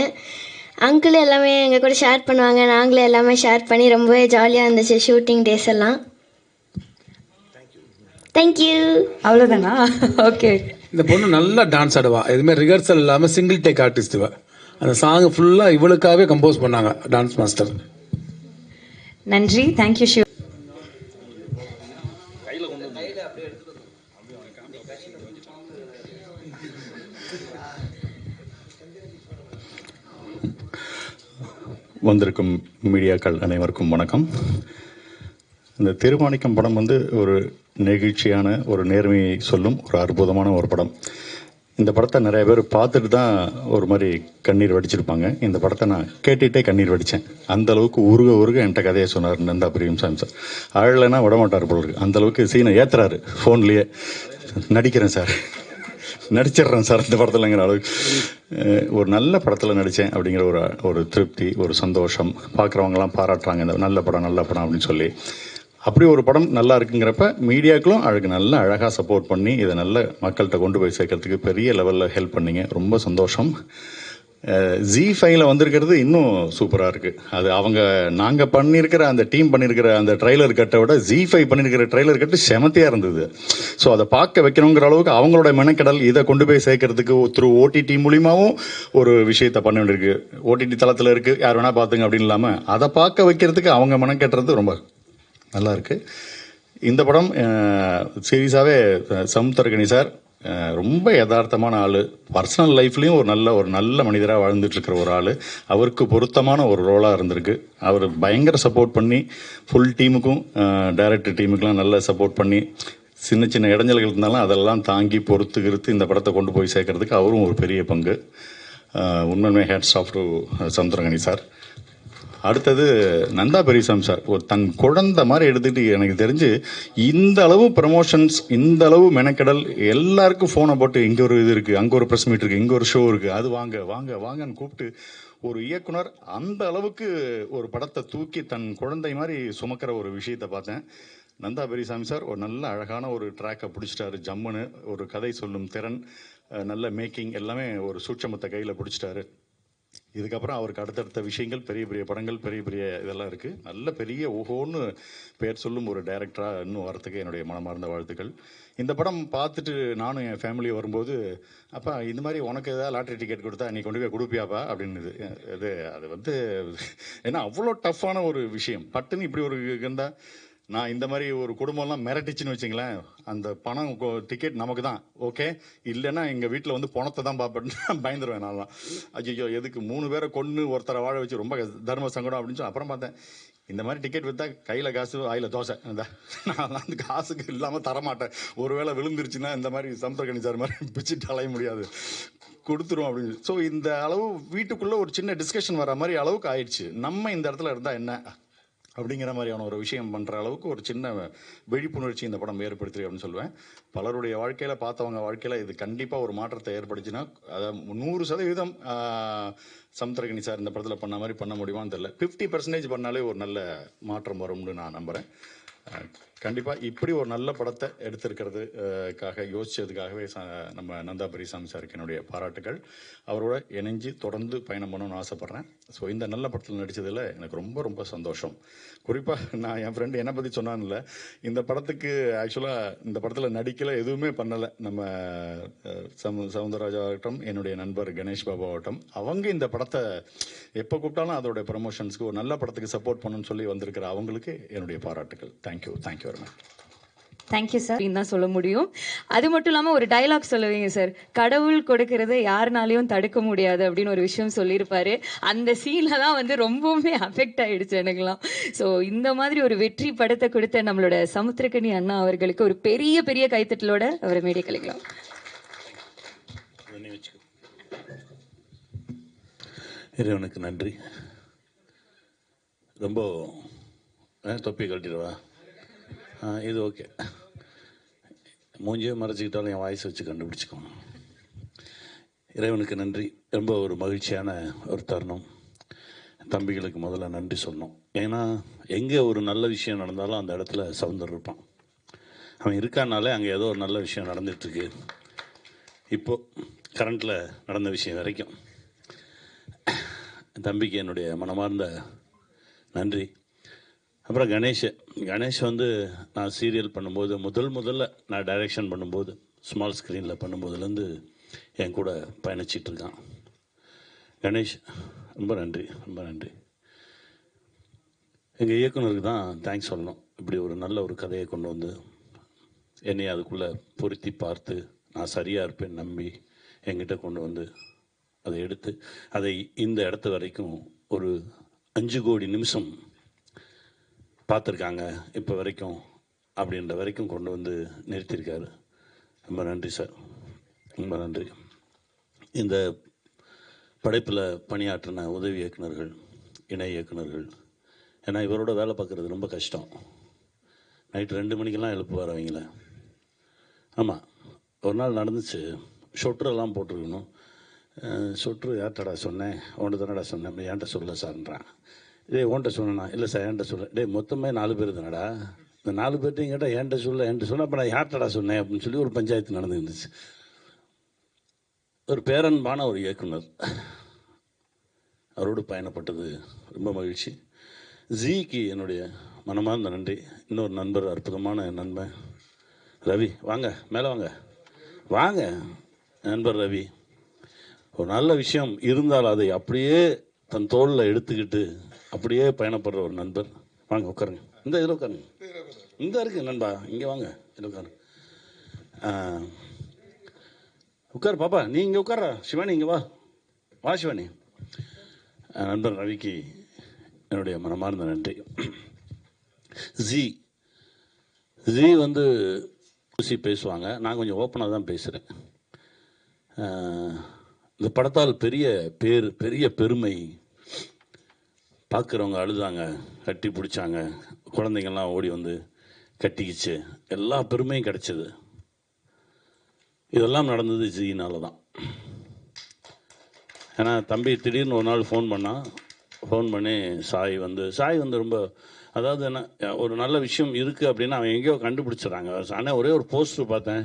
அங்கிள் எல்லாமே எங்கள் கூட ஷேர் பண்ணுவாங்க, நாங்களே எல்லாமே ஷேர் பண்ணி ரொம்பவே ஜாலியாக இருந்துச்சு ஷூட்டிங் டேஸ் எல்லாம். தேங்க்யூ. அவ்வளோதானா? ஓகே. இந்த பொண்ணு நல்லா டான்ஸ் ஆடுவா. எதுவுமே ரிஹர்சல் இல்லாமல் சிங்கிள் டேக் ஆர்டிஸ்ட். அந்த சாங் ஃபுல்லாக இவளுக்காகவே கம்போஸ் பண்ணாங்க டான்ஸ் மாஸ்டர். நன்றி, தேங்க்யூ ஷிவ். வந்திருக்கும் மீடியாக்கள் அனைவருக்கும் வணக்கம். இந்த திருமாணிக்கம் படம் வந்து ஒரு நெகிழ்ச்சியான, ஒரு நேர்மையை சொல்லும் ஒரு அற்புதமான ஒரு படம். இந்த படத்தை நிறைய பேர் பார்த்துட்டு தான் ஒரு மாதிரி கண்ணீர் வடிச்சிருப்பாங்க. இந்த படத்தை நான் கேட்டுகிட்டே கண்ணீர் வடித்தேன். அந்த அளவுக்கு உருக என்கிட்ட கதையை சொன்னார் நந்தா பெரியசாமி சார். அழலைன்னா விடமாட்டார் போல இருக்கு. அந்த அளவுக்கு சீனை ஏற்றுறாரு ஃபோன்லேயே. நடிக்கிறேன் சார், நடிச்சிடுறேன் சார் இந்த படத்தில்ங்கிற அளவுக்கு. ஒரு நல்ல படத்தில் நடித்தேன் அப்படிங்கிற ஒரு திருப்தி, ஒரு சந்தோஷம். பார்க்குறவங்களாம் பாராட்டுறாங்க, இந்த நல்ல படம் அப்படின்னு சொல்லி. அப்படி ஒரு படம் நல்லா இருக்குங்கிறப்ப மீடியாக்களும் அதுக்கு நல்ல அழகாக சப்போர்ட் பண்ணி இதை நல்ல மக்கள்கிட்ட கொண்டு போய் சேர்க்கறதுக்கு பெரிய லெவலில் ஹெல்ப் பண்ணிங்க. ரொம்ப சந்தோஷம். ஜி5ல வந்திருக்கிறது இன்னும் சூப்பராக இருக்குது. அது நாங்கள் பண்ணியிருக்கிற அந்த டீம் பண்ணியிருக்கிற அந்த ட்ரைலர் கட்டை விட ஜி5 பண்ணியிருக்கிற ட்ரைலர் கட்டு செமத்தியாக இருந்தது. ஸோ அதை பார்க்க வைக்கணுங்கிற அளவுக்கு அவங்களோட மெனக்கடல், இதை கொண்டு போய் சேர்க்கறதுக்கு த்ரூ ஓடிடி மூலியமாகவும் ஒரு விஷயத்தை பண்ண வேண்டியிருக்கு. ஓடிடி தளத்தில் இருக்குது, யார் வேணால் பார்த்துங்க அப்படின்னு இல்லாமல் அதை பார்க்க வைக்கிறதுக்கு அவங்க மெனக்கட்டுறது ரொம்ப நல்லா இருக்குது. இந்த படம் சீரியஸாகவே சமுத்திரக்கனி சார் ரொம்ப யதார்த்தமான ஆள். பர்சனல் லைஃப்லேயும் ஒரு நல்ல மனிதராக வாழ்ந்துட்டுருக்கிற ஒரு ஆள். அவருக்கு பொருத்தமான ஒரு ரோலாக இருந்திருக்கு. அவர் பயங்கர சப்போர்ட் பண்ணி ஃபுல் டீமுக்கும் டைரக்டர் டீமுக்கெலாம் நல்ல சப்போர்ட் பண்ணி சின்ன சின்ன இடைஞ்சல்கள் இருந்தாலும் அதெல்லாம் தாங்கி பொறுத்து இந்த படத்தை கொண்டு போய் சேர்க்கறதுக்கு அவரும் ஒரு பெரிய பங்கு. உண்மையுமே hats off to Samuthirakani sir. அடுத்தது நந்தா பெரியசாமி சார் ஒரு தன் குழந்தை மாதிரி எடுத்துக்கிட்டு எனக்கு தெரிஞ்சு இந்த அளவு ப்ரமோஷன்ஸ், இந்த அளவு மெனக்கெடல், எல்லாருக்கும் ஃபோனை போட்டு இங்கே ஒரு இது இருக்குது, அங்கே ஒரு ப்ரெஸ் மீட் இருக்குது, இங்கே ஒரு ஷோ இருக்குது, அது வாங்க வாங்க வாங்கன்னு கூப்பிட்டு ஒரு இயக்குனர் அந்த அளவுக்கு ஒரு படத்தை தூக்கி தன் குழந்தை மாதிரி சுமக்கிற ஒரு விஷயத்தை பார்த்தேன். நந்தா பெரியசாமி சார் ஒரு நல்ல அழகான ஒரு ட்ராக்கை பிடிச்சிட்டாரு. ஜம்முன்னு ஒரு கதை சொல்லும் திறன், நல்ல மேக்கிங், எல்லாமே ஒரு சூட்சமத்தை கையில் பிடிச்சிட்டாரு. இதுக்கப்புறம் அவருக்கு அடுத்தடுத்த விஷயங்கள், பெரிய பெரிய படங்கள், பெரிய பெரிய இதெல்லாம் இருக்குது. நல்ல பெரிய ஓஹோன்னு பேர் சொல்லும் ஒரு டைரக்டராக இன்னும் வரத்துக்கு என்னுடைய மனமார்ந்த வாழ்த்துக்கள். இந்த படம் பார்த்துட்டு நானும் என் ஃபேமிலி வரும்போது, அப்பா இந்த மாதிரி உனக்கு ஏதாவது லாட்ரி டிக்கெட் கொடுத்தா நீ கொண்டு போய் கொடுப்பியாப்பா அப்படின்னுது. அது வந்து ஏன்னா அவ்வளோ டஃப்பான ஒரு விஷயம். பட்டுன்னு இப்படி ஒரு இருந்தால் நான் இந்த மாதிரி ஒரு குடும்பம்லாம் மிரட்டிச்சுன்னு வச்சுங்களேன், அந்த பணம் டிக்கெட் நமக்கு தான் ஓகே, இல்லைன்னா எங்கள் வீட்டில் வந்து பணத்தை தான் பார்ப்பேன்னு பயந்துருவேன் நான்லாம். ஐயோ எதுக்கு 3 பேரை கொண்டு ஒருத்தரை வாழ வச்சு ரொம்ப தர்ம சங்கடம் அப்படின்னு சொல்லி அப்புறம் பார்த்தேன், இந்த மாதிரி டிக்கெட் விற்றா கையில் காசு வாயில் தோசை, நான் அந்த காசுக்கு இல்லாமல் தரமாட்டேன். ஒருவேளை விழுந்துருச்சுன்னா இந்த மாதிரி சமுத்திரக்கணி சார் மாதிரி பிச்சுட்டு அலைய முடியாது, கொடுத்துரும் அப்படின்னு. ஸோ இந்த அளவு வீட்டுக்குள்ளே ஒரு சின்ன டிஸ்கஷன் வர மாதிரி அளவுக்கு ஆயிடுச்சு. நம்ம இந்த இடத்துல இருந்தால் என்ன அப்படிங்கிற மாதிரியான ஒரு விஷயம் பண்ணுற அளவுக்கு ஒரு சின்ன விழிப்புணர்ச்சி இந்த படம் ஏற்படுத்தி அப்படின்னு சொல்லுவேன். பலருடைய வாழ்க்கையில், பார்த்தவங்க வாழ்க்கையில் இது கண்டிப்பாக ஒரு மாற்றத்தை ஏற்படுத்தினா, அதை 100% சமுத்திரக்கணி சார் இந்த படத்தில் பண்ண மாதிரி பண்ண முடியுமான்னு தெரியல. 50% பண்ணாலே ஒரு நல்ல மாற்றம் வரும்னு நான் நம்புகிறேன். கண்டிப்பாக இப்படி ஒரு நல்ல படத்தை எடுத்திருக்கிறதுக்காக யோசிச்சதுக்காகவே நம்ம நந்தா பெரியசாமி சாருக்கு என்னுடைய பாராட்டுகள். அவரோட இணைஞ்சு தொடர்ந்து பயணம் பண்ணணும்னு ஆசைப்பட்றேன். ஸோ இந்த நல்ல படத்தில் நடித்ததில் எனக்கு ரொம்ப ரொம்ப சந்தோஷம். குறிப்பாக நான் என் ஃப்ரெண்டு என்னை பற்றி சொன்னான்ல, இந்த படத்துக்கு ஆக்சுவலாக இந்த படத்தில் நடிக்கலை, எதுவுமே பண்ணலை. நம்ம சவுந்தரராஜா ஆகட்டும், என்னுடைய நண்பர் கணேஷ் பாபு ஆகட்டும், அவங்க இந்த படத்தை எப்போ கூப்பிட்டாலும் அதோடைய ப்ரமோஷன்ஸ்க்கு ஒரு நல்ல படத்துக்கு சப்போர்ட் பண்ணணும்னு சொல்லி வந்திருக்கிற அவங்களுக்கு என்னுடைய பாராட்டுகள். Thank you very much. Thank you sir தான் சொல்ல முடியும். அது மட்டும் இல்லாமல் ஒரு டைலாக் சொல்லுவீங்க சார், கடவுள் கொடுக்கறத யாருனாலையும் தடுக்க முடியாது அப்படின்னு ஒரு விஷயம் சொல்லியிருப்பாரு. அந்த சீனில் தான் வந்து ரொம்பவுமே அஃபெக்ட் ஆகிடுச்சு எனக்குலாம். ஸோ இந்த மாதிரி ஒரு வெற்றி படத்தை கொடுத்த நம்மளோட சமுத்திரக்கனி அண்ணா அவர்களுக்கு ஒரு பெரிய பெரிய கைத்தட்டலோட அவரை மேடை கழிக்கலாம். இறைவனுக்கு நன்றி. ரொம்ப தொப்பி கட்டிடுவா, இது ஓகே. மூஞ்சியை மறைச்சிக்கிட்டாலும் என் வாய்ஸ் வச்சு கண்டுபிடிச்சிக்கோங்க. இறைவனுக்கு நன்றி. ரொம்ப ஒரு மகிழ்ச்சியான ஒரு தருணம். தம்பிகளுக்கு முதல்ல நன்றி சொன்னோம். ஏன்னா எங்கே ஒரு நல்ல விஷயம் நடந்தாலும் அந்த இடத்துல சவுந்தர் இருப்பான். அவன் இருக்கானாலே அங்கே ஏதோ ஒரு நல்ல விஷயம் நடந்துகிட்ருக்கு. இப்போது கரண்ட்டில் நடந்த விஷயம் வரைக்கும் தம்பிக்கு என்னுடைய மனமார்ந்த நன்றி. அப்புறம் கணேஷ் வந்து நான் சீரியல் பண்ணும்போது முதல்ல நான் டைரக்ஷன் பண்ணும்போது, ஸ்மால் ஸ்க்ரீனில் பண்ணும்போதுலேருந்து என் கூட பயணிச்சிட்ருக்கான். கணேஷ் ரொம்ப நன்றி, ரொம்ப நன்றி. எங்கள் இயக்குனருக்கு தான் தேங்க்ஸ் சொல்லணும். இப்படி ஒரு நல்ல ஒரு கதையை கொண்டு வந்து என்னை அதுக்குள்ளே பொருத்தி பார்த்து நான் சரியாக இருப்பேன் நம்பி என்கிட்ட கொண்டு வந்து அதை எடுத்து அதை இந்த இடத்து வரைக்கும் ஒரு 5 கோடி நிமிஷம் பார்த்துருக்காங்க இப்போ வரைக்கும் அப்படின்ற வரைக்கும் கொண்டு வந்து நிறுத்தியிருக்காரு. ரொம்ப நன்றி சார், ரொம்ப நன்றி. இந்த படைப்பில் பணியாற்றின உதவி இயக்குனர்கள், இணை இயக்குனர்கள், ஏன்னா இவரோட வேலை பார்க்குறது ரொம்ப கஷ்டம். நைட்டு 2 மணிக்கெல்லாம் எழுப்புவார் அவங்கள. ஆமாம், ஒரு நாள் நடந்துச்சு, ஷொட்டரெல்லாம் போட்டிருக்கணும். சொட்ரு யார்ட்டடா சொன்னேன், உன்ட்ட தானடா சொன்னேன், ஏன்ட்ட சொல்ல சார்ன்றான். ஓன்ட்ட சொன்னா, இல்லை சார் ஏன்ட்ட சொல்ல. மொத்தமே 4 பேர் தானடா, இந்த 4 பேர்ட்டையும் கேட்டால் ஏன்ட்ட சொல்ல, அப்போ நான் யார்ட்டடா சொன்னேன் அப்படின்னு சொல்லி ஒரு பஞ்சாயத்து நடந்துருந்துச்சு. ஒரு பேரன்பான ஒரு இயக்குனர், அவரோடு பயணப்பட்டது ரொம்ப மகிழ்ச்சி. ஜிக்கு என்னுடைய மனமார்ந்த நன்றி. இன்னொரு நண்பர், அற்புதமான நண்பன் ரவி, வாங்க மேலே வாங்க நண்பர் ரவி. ஒரு நல்ல விஷயம் இருந்தால் அதை அப்படியே தன் தோளில் எடுத்துக்கிட்டு அப்படியே பயணப்படுற ஒரு நண்பர். வாங்க உட்காருங்க, இந்த இதில் உட்காருங்க, இந்த இருக்கு நண்பா, இங்கே வாங்க, இதில் உட்காரு. உட்காரு பாப்பா, நீ இங்கே உட்கார. சிவானி இங்கே வா சிவானி. நண்பர் ரவிக்கு என்னுடைய மனமார்ந்த நன்றி. ஜி வந்து பேசுவாங்க, நான் கொஞ்சம் ஓப்பனாக தான் பேசுகிறேன். இந்த படத்தால் பெரிய பெருமை பார்க்குறவங்க அழுதாங்க, கட்டி பிடிச்சாங்க, குழந்தைங்கள்லாம் ஓடி வந்து கட்டிக்கிச்சு, எல்லா பெருமையும் கிடைச்சது. இதெல்லாம் நடந்தது ஜியினால தான். ஏன்னா தம்பி திடீர்னு ஒரு நாள் ஃபோன் பண்ணி சாய் வந்து ரொம்ப, அதாவது என்ன, ஒரு நல்ல விஷயம் இருக்குது அப்படின்னா அவன் எங்கேயோ கண்டுபிடிச்சிடறாங்க. ஆனால் ஒரே ஒரு போஸ்டர் பார்த்தேன்,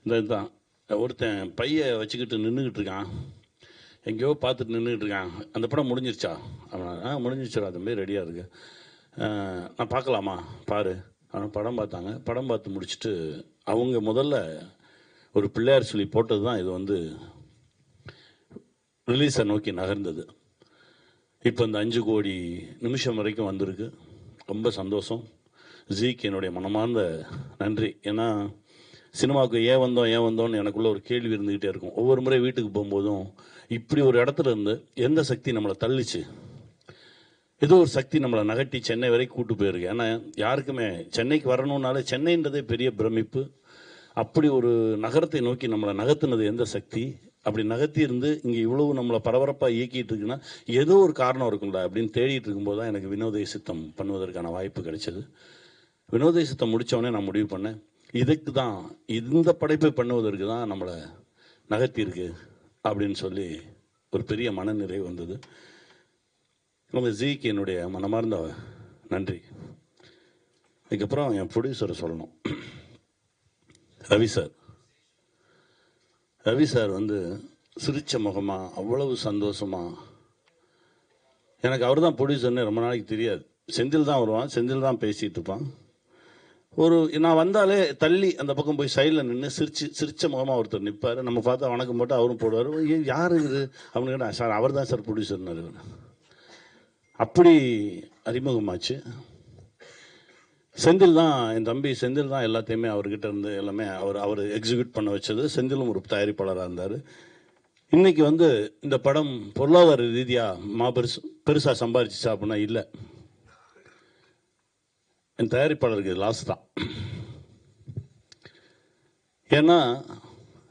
இதுதான் ஒருத்தன் பையை வச்சுக்கிட்டு நின்றுக்கிட்டு இருக்கான், எங்கேயோ பார்த்துட்டு நின்றுக்கிட்டு இருக்கான். அந்த படம் முடிஞ்சிருச்சா? அவன் முடிஞ்சிருச்சா தம்பி, ரெடியாக இருக்கு, நான் பார்க்கலாமா, பாரு. அவன் படம் பார்த்தாங்க. படம் பார்த்து முடிச்சுட்டு அவங்க முதல்ல ஒரு பிள்ளையார் சொல்லி போட்டது தான் இது வந்து ரிலீஸை நோக்கி நகர்ந்தது. இப்போ இந்த 5 கோடி நிமிஷம் வரைக்கும் வந்திருக்கு. ரொம்ப சந்தோஷம். ஜீக்கு என்னுடைய மனமார்ந்த நன்றி. ஏன்னா சினிமாவுக்கு ஏன் வந்தோம்னு எனக்குள்ள ஒரு கேள்வி இருந்துக்கிட்டே இருக்கும். ஒவ்வொரு முறை வீட்டுக்கு போகும்போதும் இப்படி ஒரு இடத்துல இருந்து எந்த சக்தி நம்மளை தள்ளிச்சு, ஏதோ ஒரு சக்தி நம்மளை நகட்டி சென்னை வரைக்கும் கூட்டு போயிருக்கு. ஏன்னா யாருக்குமே சென்னைக்கு வரணுன்னாலே சென்னைன்றதே பெரிய பிரமிப்பு. அப்படி ஒரு நகரத்தை நோக்கி நம்மளை நகர்த்தினது எந்த சக்தி? அப்படி நகர்த்தி இருந்து இங்கே இவ்வளவு நம்மளை பரபரப்பாக இயக்கிட்டு இருக்குன்னா ஏதோ ஒரு காரணம் இருக்கும்ல அப்படின்னு தேடிட்டு இருக்கும்போது தான் எனக்கு வினோதய சித்தம் பண்ணுவதற்கான வாய்ப்பு கிடைச்சது. வினோதய சித்தம் முடித்தவொடனே நான் முடிவு பண்ணேன், இதுக்கு தான், இந்த படைப்பை பண்ணுவதற்கு தான் நம்மளை நகர்த்தியிருக்கு அப்படின்னு சொல்லி ஒரு பெரிய மனநிறைவு வந்தது. நம்ம ஜிக்கு என்னுடைய மனமார்ந்த நன்றி. அதுக்கப்புறம் என் ப்ரொடியூசரை சொல்லணும், ரவி சார் வந்து சிரிச்ச முகமாக அவ்வளவு சந்தோஷமாக, எனக்கு அவர் தான் ப்ரொடியூசர்னே ரொம்ப நாளைக்கு தெரியாது. செந்தில் தான் வருவான், செந்தில் தான் பேசிகிட்டு இருப்பான். நான் வந்தாலே தள்ளி அந்த பக்கம் போய் சைடில் நின்று சிரிச்ச முகமாக ஒருத்தர் நிற்பார். நம்ம பார்த்தா வணக்கம் போட்டு அவரும் போடுவார். யார் இது அப்படின்னு கேட்டால், சார் அவர் தான் சார் ப்ரொடியூசர்னாரு. அப்படி அறிமுகமாச்சு. செந்தில் தான், என் தம்பி செந்தில் தான் எல்லாத்தையுமே அவர்கிட்ட இருந்து எல்லாமே அவர் எக்ஸிக்யூட் பண்ண வச்சது. செந்திலும் ஒரு தயாரிப்பாளராக இருந்தார். இன்னைக்கு வந்து இந்த படம் பொருளாதார ரீதியாக பெருசாக சம்பாதிச்சிச்சா அப்படின்னா இல்லை, என் தயாரிப்பாளருக்கு லாஸ் தான். ஏன்னா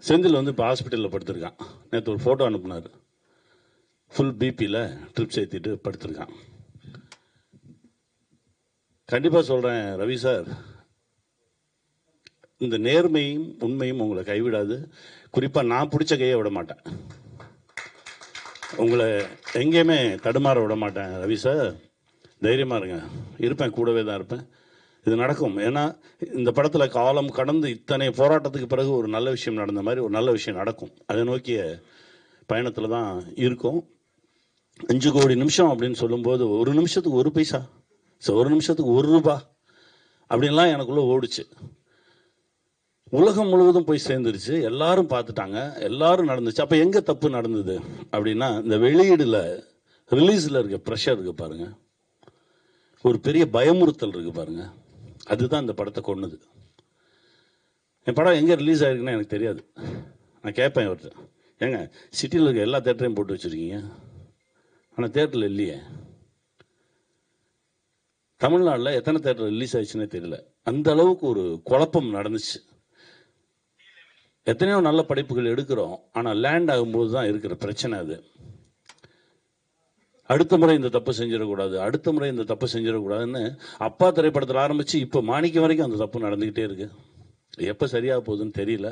செந்தில் வந்து இப்போ ஹாஸ்பிட்டலில் படுத்திருக்கான். நேற்று ஒரு ஃபோட்டோ அனுப்புனார், ஃபுல் பிபியில் ட்ரிப்ஸ் ஏற்றிட்டு படுத்திருக்கான். கண்டிப்பாக சொல்கிறேன் ரவி சார், இந்த நேர்மையும் உண்மையும் உங்களை கைவிடாது. குறிப்பாக நான் பிடிச்ச கையை விட மாட்டேன், உங்களை எங்கேயுமே தடுமாற விட மாட்டேன். ரவி சார் தைரியமாக இருங்க, இருப்பேன், கூடவே தான் இருப்பேன். இது நடக்கும். ஏன்னா இந்த படத்தில் காலம் கடந்து இத்தனை போராட்டத்துக்கு பிறகு ஒரு நல்ல விஷயம் நடந்த மாதிரி ஒரு நல்ல விஷயம் நடக்கும். அதை நோக்கிய பயணத்தில் தான் இருக்கும். 5 கோடி நிமிஷம் அப்படின்னு சொல்லும்போது ஒரு நிமிஷத்துக்கு 1 பைசா, ஒரு நிமிஷத்துக்கு 1 ரூபா அப்படின்லாம் எனக்குள்ளே ஓடிச்சு. உலகம் முழுவதும் போய் சேர்ந்துருச்சு, எல்லாரும் பார்த்துட்டாங்க, எல்லாரும் நடந்துச்சு. அப்போ எங்கே தப்பு நடந்தது அப்படின்னா, இந்த வெளியீடில் ரிலீஸில் இருக்க ப்ரெஷர் இருக்குது பாருங்க, ஒரு பெரிய பயமுறுத்தல் இருக்குது பாருங்க, அதுதான் இந்த படத்தை கொன்னுது. என் படம் எங்கே ரிலீஸ் ஆகிருக்குன்னு எனக்கு தெரியாது. நான் கேட்பேன் இவர்கிட்ட, ஏங்க சிட்டியில் இருக்க எல்லா தேட்டரையும் போட்டு வச்சுருக்கீங்க, ஆனால் தேட்டரில் இல்லையே. தமிழ்நாட்டில் எத்தனை தேட்டர் ரிலீஸ் ஆயிடுச்சுன்னே தெரியல. அந்த அளவுக்கு ஒரு குழப்பம் நடந்துச்சு. எத்தனையோ நல்ல படைப்புகள் எடுக்கிறோம், ஆனால் லேண்ட் ஆகும்போது தான் இருக்கிற பிரச்சனை அது. அடுத்த முறை இந்த தப்பு செஞ்சிடக்கூடாதுன்னு அப்பா திரைப்படத்தில் ஆரம்பித்து இப்போ மாணிக்கம் வரைக்கும் அந்த தப்பு நடந்துக்கிட்டே இருக்கு. எப்போ சரியாக போகுதுன்னு தெரியல.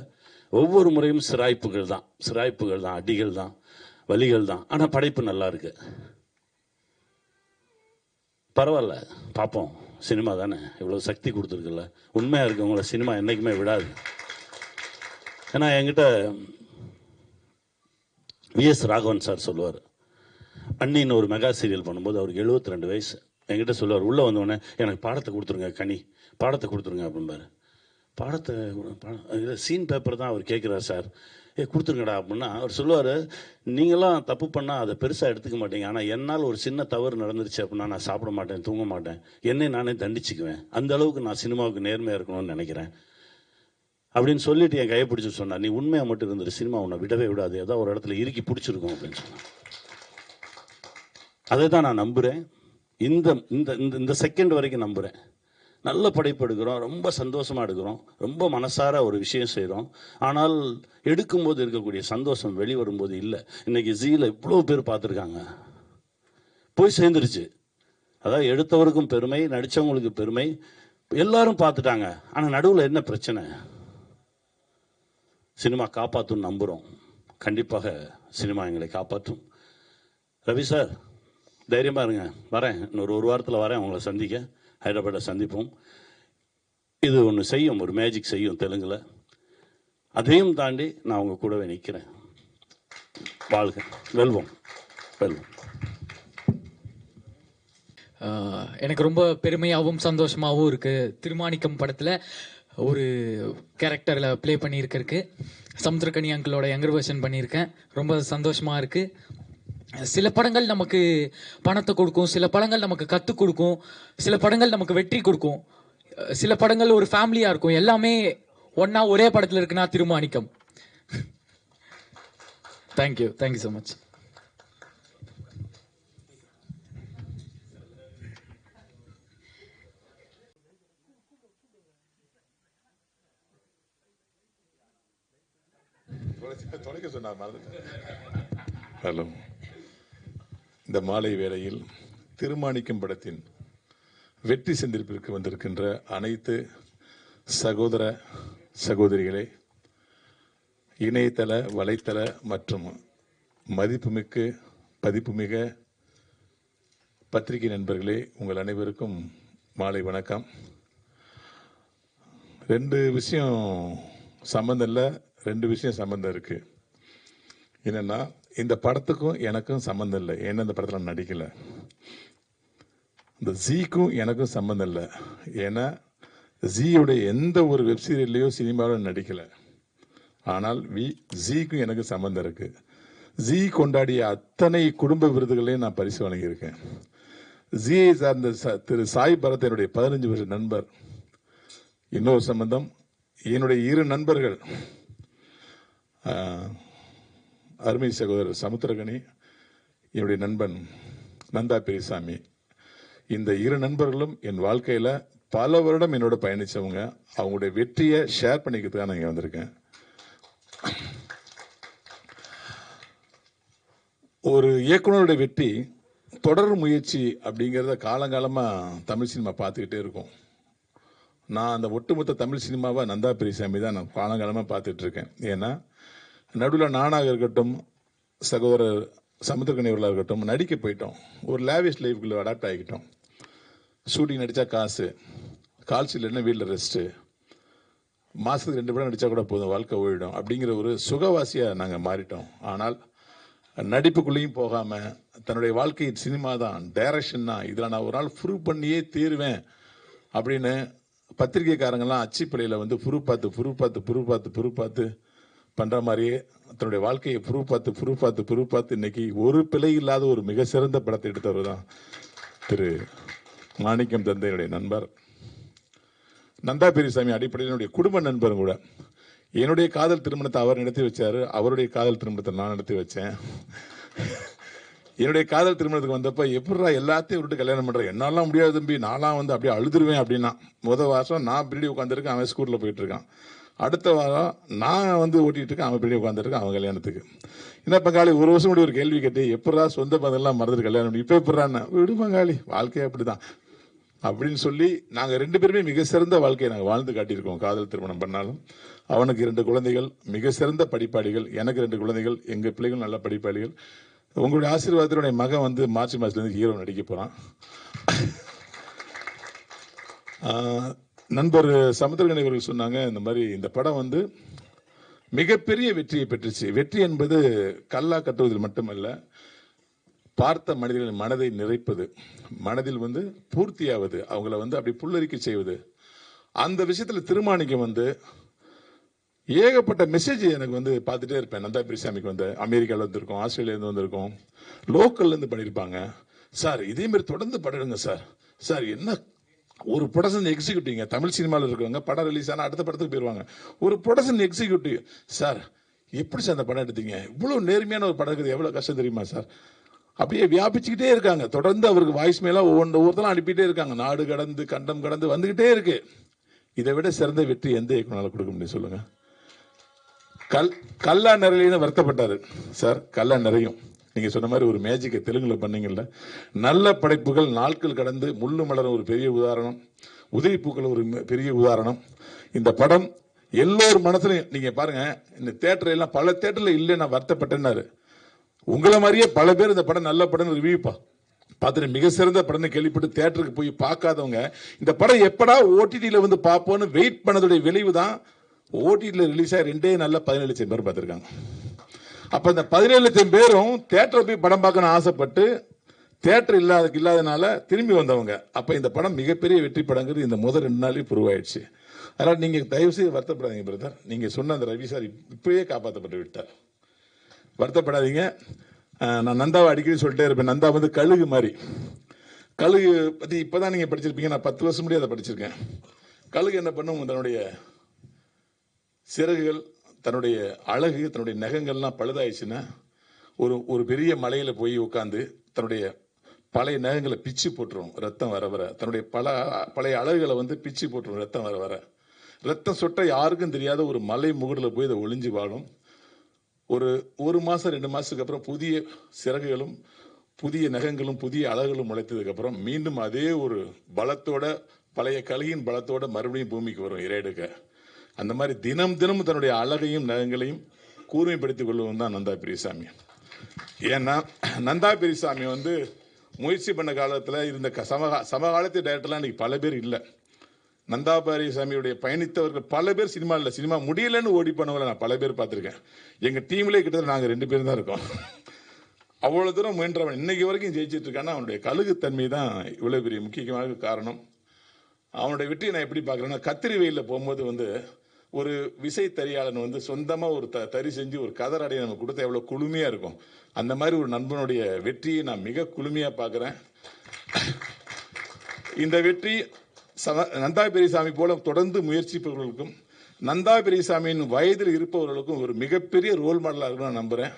ஒவ்வொரு முறையும் சிராய்ப்புகள் தான், அடிகள் தான், வலிகள் தான். ஆனால் படைப்பு நல்லா இருக்கு. பரவாயில்ல, பார்ப்போம். சினிமா தானே, இவ்வளோ சக்தி கொடுத்துருக்குல்ல. உண்மையாக இருக்கவங்கள சினிமா என்றைக்குமே விடாது. ஏன்னா என்கிட்ட விஎஸ் ராகவன் சார் சொல்லுவார், அண்ணின்னு ஒரு மெகா சீரியல் பண்ணும்போது அவருக்கு 72 வயசு. என்கிட்ட சொல்லுவார், உள்ளே வந்தோடனே எனக்கு பாடத்தை கொடுத்துருங்க பாடத்தை கொடுத்துருங்க அப்படின்பாரு. சீன் பேப்பர் தான் அவர் கேட்குறார் சார், கொடுத்துருங்கடா அப்படின்னா அவர் சொல்லுவார், நீங்களாம் தப்பு பண்ணால் அதை பெருசாக எடுத்துக்க மாட்டீங்க, ஆனால் என்னால் ஒரு சின்ன தவறு நடந்துருச்சு அப்படின்னா நான் சாப்பிட மாட்டேன், தூங்க மாட்டேன், என்னை நானே தண்டிச்சுக்குவேன். அந்த அளவுக்கு நான் சினிமாவுக்கு நேர்மையாக இருக்கணும்னு நினைக்கிறேன் அப்படின்னு சொல்லிட்டு என் கையை பிடிச்சி சொன்னார், நீ உண்மையாக மட்டும் இருந்துட்டு சினிமா உன்னை விடவே விடாது, ஏதாவது ஒரு இடத்துல இறுக்கி பிடிச்சிருக்கும் அப்படின்னு சொன்னார். அதை தான் நான் நம்புகிறேன். இந்த செகண்ட் வரைக்கும் நம்புகிறேன். நல்ல படைப்பு எடுக்கிறோம், ரொம்ப சந்தோஷமாக எடுக்கிறோம், ரொம்ப மனசார ஒரு விஷயம் செய்கிறோம். ஆனால் எடுக்கும்போது இருக்கக்கூடிய சந்தோஷம் வெளிவரும்போது இல்லை. இன்றைக்கி ஜீல இவ்வளோ பேர் பார்த்துருக்காங்க, போய் சேர்ந்துருச்சு. அதாவது எடுத்தவருக்கும் பெருமை, நடித்தவங்களுக்கு பெருமை, எல்லாரும் பார்த்துட்டாங்க. ஆனால் நடுவில் என்ன பிரச்சனை? சினிமா காப்பாற்றும் நம்புகிறோம். கண்டிப்பாக சினிமா எங்களை காப்பாற்றும். ரவி சார் தைரியமாக இருங்க, வரேன், இன்னொரு 1 வாரத்தில் வரேன் உங்களை சந்திக்க, ஹைதராபாத்தை சந்திப்போம். இது ஒன்று செய்யும், ஒரு மேஜிக் செய்யும் தெலுங்கில். அதையும் தாண்டி நான் உங்கள் கூடவே நிற்கிறேன். வாழ்க, வெல்வோம், வெல்வோம். எனக்கு ரொம்ப பெருமையாகவும் சந்தோஷமாகவும் இருக்குது. திருமாணிக்கம் படத்தில் ஒரு கேரக்டரில் ப்ளே பண்ணியிருக்கிறதுக்கு சமுத்திரக்கனி அங்கிளோட யங்கர் வெர்ஷன் பண்ணியிருக்கேன். ரொம்ப சந்தோஷமாக இருக்குது. சில படங்கள் நமக்கு பணத்தை கொடுக்கும், சில படங்கள் நமக்கு கற்றுக் கொடுக்கும், சில படங்கள் நமக்கு வெற்றி கொடுக்கும், சில படங்கள் ஒரு ஃபேமிலியாக இருக்கும். எல்லாமே ஒன்றா ஒரே படத்தில் இருக்குன்னா Thirumanickam. Thank you so much. Hello. இந்த மாலை வேளையில் திருமாணிக்கம் படத்தின் வெற்றி சந்திப்பிற்கு வந்திருக்கின்ற அனைத்து சகோதர சகோதரிகளே, இணையதள வலைத்தள மற்றும் மதிப்புமிக்க பதிப்புமிக பத்திரிகை நண்பர்களே, உங்கள் அனைவருக்கும் மாலை வணக்கம். 2 விஷயம் சம்பந்தம் இல்லை, 2 விஷயம் சம்பந்தம் இருக்கு. என்னன்னா, இந்த படத்துக்கும் எனக்கும் சம்பந்தம் இல்லை, ஏன்னா இந்த படத்தில் நான் நடிக்கலை. இந்த ஜீக்கும் எனக்கும் சம்பந்தம் இல்லை, ஏன்னா ஜீயோடைய எந்த ஒரு வெப்சீரியல்லையோ சினிமாவிலும் நடிக்கலை. ஆனால் ஜீக்கும் எனக்கு சம்பந்தம் இருக்கு. ஜீ கொண்டாடிய அத்தனை குடும்ப விருதுகளையும் நான் பரிசு வழங்கியிருக்கேன். ஜியை சார்ந்த திரு சாய் பரத் என்னுடைய 15 வருஷ நண்பர். இன்னொரு சம்பந்தம், என்னுடைய 2 நண்பர்கள், அருமை சகோதரர் சமுத்திரகனி, என்னுடைய நண்பன் நந்தா பெரியசாமி. இந்த 2 நண்பர்களும் என் வாழ்க்கையில் பல வருடம் என்னோட பயணித்தவங்க. அவங்களுடைய வெற்றியை ஷேர் பண்ணிக்கிறதுக்காக நான் இங்கே வந்திருக்கேன். ஒரு இயக்குனருடைய வெற்றி தொடர் முயற்சி அப்படிங்கிறத காலங்காலமாக தமிழ் சினிமா பார்த்துக்கிட்டே இருக்கும். நான் அந்த ஒட்டுமொத்த தமிழ் சினிமாவை நந்தா பெரியசாமி தான் நான் காலங்காலமாக பார்த்துட்டு இருக்கேன். ஏன்னா நடுவில் நானாக இருக்கட்டும், சகோதரர் சமுத்திரக்கனி அவர்களாக இருக்கட்டும், நடிக்க போயிட்டோம். ஒரு லேவிஷ் லைஃப்குள்ளே அடாப்ட் ஆகிக்கிட்டோம். ஷூட்டிங் நடித்தா காசு, கால்ஸ் இல்லைன்னா வீட்டில் ரெஸ்ட்டு, மாதத்துக்கு 2 படம் நடித்தா கூட போதும், வாழ்க்கை ஓடிடும் அப்படிங்கிற ஒரு சுகவாசியாக நாங்கள் மாறிட்டோம். ஆனால் நடிப்புக்குள்ளேயும் போகாமல் தன்னுடைய வாழ்க்கை சினிமா தான், டைரக்ஷன் தான், இதில் நான் ஒரு நாள் ப்ரூவ் பண்ணியே தீருவேன் அப்படின்னு பத்திரிகைக்காரங்கெல்லாம் அச்சுப்படையில் வந்து ப்ரூவ் பார்த்து பண்ணுற மாதிரியே தன்னுடைய வாழ்க்கையை ப்ரூவ் பார்த்து இன்னைக்கு ஒரு பிழை இல்லாத ஒரு மிக சிறந்த படத்தை எடுத்தவர் தான் திரு மாணிக்கம் தந்தையினுடைய நண்பர் நந்தா பெரியசாமி. அடிப்படையில் என்னுடைய குடும்ப நண்பரும் கூட. என்னுடைய காதல் திருமணத்தை அவர் நடத்தி வச்சாரு, அவருடைய காதல் திருமணத்தை நான் நடத்தி வச்சேன். என்னுடைய காதல் திருமணத்துக்கு வந்தப்போ எப்படா எல்லாத்தையும் விட்டு கல்யாணம் பண்ணுறேன், என்னாலாம் முடியாது தம்பி, நான்லாம் வந்து அப்படியே அழுதுருவேன் அப்படின்னா. முதல் வருஷம் நான் பின்னாடி உட்காந்துருக்கேன், அவன் ஸ்கூலில் போயிட்டு இருக்கான். அடுத்த வாரம் நான் வந்து ஓட்டிகிட்டு இருக்கேன், அவன் பின்னாடி உட்காந்துருக்கேன் அவன் கல்யாணத்துக்கு. என்ன பங்காளி, 1 வருஷம் முன்னாடி ஒரு கேள்வி கேட்டு, எப்படா சொந்த பந்தெல்லாம் மறந்துட்டு கல்யாணம் இப்போ எப்படான்னு, விடு பங்காளி, வாழ்க்கையே அப்படிதான் அப்படின்னு சொல்லி நாங்கள் 2 பேருமே மிக சிறந்த வாழ்க்கையை நாங்கள் வாழ்ந்து காட்டியிருக்கோம். காதல் திருமணம் பண்ணாலும் அவனுக்கு 2 குழந்தைகள், மிக சிறந்த படிப்பாளிகள். எனக்கு 2 குழந்தைகள், எங்கள் பிள்ளைகள் நல்ல படிப்பாளிகள். உங்களுடைய ஆசீர்வாதத்தினுடைய மகன் வந்து மார்ச் மாதத்துலேருந்து ஹீரோ நடிக்க போகிறான். நண்பர் சமுத்திரகனி அவர்கள் சொன்னாங்க, இந்த மாதிரி இந்த படம் வந்து மிகப்பெரிய வெற்றியை பெற்றுச்சு. வெற்றி என்பது கல்லா கட்டுவதில் மட்டுமல்ல, பார்த்த மனிதர்களின் மனதை நிறைப்பது, மனதில் வந்து பூர்த்தியாவது, அவங்கள வந்து அப்படி புல்லரிக்க செய்வது. அந்த விஷயத்தில் திருமாணிக்கம் வந்து ஏகப்பட்ட மெசேஜ் எனக்கு வந்து பார்த்துட்டே இருப்பேன். நந்தா பெரியசாமிக்கு வந்து அமெரிக்காவில் வந்திருக்கோம், ஆஸ்திரேலியாவிலேருந்து வந்திருக்கோம், லோக்கல்லேருந்து பண்ணியிருப்பாங்க. சார் இதேமாரி தொடர்ந்து படுங்க சார். சார் என்ன ஒரு ப்ரொடக்ஷன் எக்ஸிக்யூட்டிவ்ங்க, தமிழ் சினிமாவில் இருக்கிறவங்க படம் ரிலீஸ் ஆனால் அடுத்த படத்துக்கு போயிடுவாங்க. ஒரு ப்ரொடக்ஷன் எக்ஸிக்யூட்டிவ் சார், எப்படி சார் அந்த படம் எடுத்தீங்க, இவ்வளோ நேர்மையான ஒரு படம் இருக்குது, எவ்வளோ கஷ்டம் தெரியுமா சார். அப்படியே வியாபிச்சுக்கிட்டே இருக்காங்க. தொடர்ந்து அவருக்கு வாய்ஸ் மேலாக ஒவ்வொருத்தரும் அனுப்பிட்டே இருக்காங்க. நாடு கடந்து கண்டம் கடந்து வந்துக்கிட்டே இருக்கு. இதை விட சிறந்த வெற்றி எந்த இயக்குனரால் கொடுக்க முடியும் சொல்லுங்க. கல்லா நிறையின்னு வருத்தப்பட்டாரு சார், கல்லா நிறையும். நீங்கள் சொன்ன மாதிரி ஒரு மேஜிக்கை தெலுங்கில் பண்ணீங்கல்ல. நல்ல படைப்புகள் நாட்கள் கடந்து முள்ளு மலரும் ஒரு பெரிய உதாரணம், உதவி பூக்கள் ஒரு பெரிய உதாரணம். இந்த படம் எல்லோரும் மனசுலையும் நீங்கள் பாருங்க, இந்த தேட்டர் எல்லாம் பல தேட்டரில் இல்லை நான் வருத்தப்பட்டேன்னாரு. உங்களை மாதிரியே பல பேர் இந்த படம் நல்ல படம் ரிவ்யூப்பா பார்த்துட்டு மிக சிறந்த படம்னு கேள்விப்பட்டு தேட்டருக்கு போய் பார்க்காதவங்க இந்த படம் எப்படா ஓடிடியில் வந்து பார்ப்போன்னு வெயிட் பண்ணதுடைய விளைவு தான் ஓடிடியில் ரிலீஸ் ஆகி 2 நாளில் 17 லட்சம் பேர் பார்த்துருக்காங்க. அப்போ இந்த 17 லட்சம் பேரும் தேட்டரில் போய் படம் பார்க்கணும்னு ஆசைப்பட்டு தேட்டர் இல்லாதனால திரும்பி வந்தவங்க. அப்போ இந்த படம் மிகப்பெரிய வெற்றி படங்கிறது இந்த முதல் 2 நாளே ப்ரூவ் ஆயிடுச்சு. அதனால் நீங்கள் தயவு செய்து வருத்தப்படாதீங்க பிரதர். நீங்கள் சொன்ன அந்த ரவி சார் இப்பவே காப்பாற்றப்பட்டு விட்டார், வருத்தப்படாதீங்க. நான் நந்தாவை அடிக்கடி சொல்லிட்டே இருப்பேன், நந்தா வந்து கழுகு மாதிரி. கழுகு பற்றி இப்போ தான் நீங்கள் படிச்சிருப்பீங்க, நான் 10 வருஷம் முடியாது அதை படிச்சிருக்கேன். கழுகு என்ன பண்ணும், தன்னுடைய சிறகுகள், தன்னுடைய அழகு, தன்னுடைய நகங்கள்லாம் பழுதாயிடுச்சுன்னா ஒரு பெரிய மலையில் போய் உட்காந்து தன்னுடைய பழைய நகங்களை பிச்சு போட்டுரும், ரத்தம் வர வர. தன்னுடைய பழைய அழகுகளை வந்து பிச்சு போட்டுரும், ரத்தம் வர வர. ரத்தம் சொட்ட யாருக்கும் தெரியாத ஒரு மலை முகடில் போய் அதை ஒளிஞ்சு வாழும். ஒரு மாதம் 2 மாதத்துக்கு அப்புறம் புதிய சிறகுகளும் புதிய நகங்களும் புதிய அழகுகளும் முளைத்ததுக்கப்புறம் மீண்டும் அதே ஒரு பலத்தோட, பழைய கலையின் பலத்தோட மறுபடியும் பூமிக்கு வரும் இறையெடுக்க. அந்த மாதிரி தினம் தினம் தன்னுடைய அழகையும் நகங்களையும் கூர்மைப்படுத்திக் கொள்வதும் தான் நந்தா பெரியசாமி. ஏன்னா நந்தா பெரியசாமி வந்து முயற்சி பண்ண காலத்தில் இருந்த சமகாலத்து டைரக்டர்லாம் இன்னைக்கு பல பேர் இல்லை. நந்தா பெரியசாமியுடைய பயணித்தவர்கள் பல பேர் சினிமா முடியலன்னு ஓடி போனவங்களை நான் பல பேர் பார்த்துருக்கேன். எங்கள் டீம்லேயே கிட்டத்தட்ட நாங்கள் 2 பேர் தான் இருக்கோம். அவ்வளோ தூரம் முயன்றவன் இன்னைக்கு வரைக்கும் ஜெயிச்சிட்டு இருக்கான்னா அவனுடைய கழுகுத்தன்மை தான் இவ்வளோ பெரிய முக்கியமான காரணம். அவனுடைய வெற்றியை நான் எப்படி பார்க்குறேன்னா, கத்திரி வெயிலில் போகும்போது வந்து ஒரு விசை தறியாளன் வந்து சொந்தமாக ஒரு தறி செஞ்சு ஒரு கதர் அடையை நம்ம கொடுத்தா எவ்வளோ குளுமையாக இருக்கும். அந்த மாதிரி ஒரு நண்பனுடைய வெற்றியை நான் மிக குளுமையாக பார்க்குறேன். இந்த வெற்றி நந்தா பெரியசாமி போல தொடர்ந்து முயற்சிப்பவர்களுக்கும் நந்தா பெரியசாமியின் வயதில் இருப்பவர்களுக்கும் ஒரு மிகப்பெரிய ரோல் மாடலாக இருக்குன்னு நான் நம்புகிறேன்.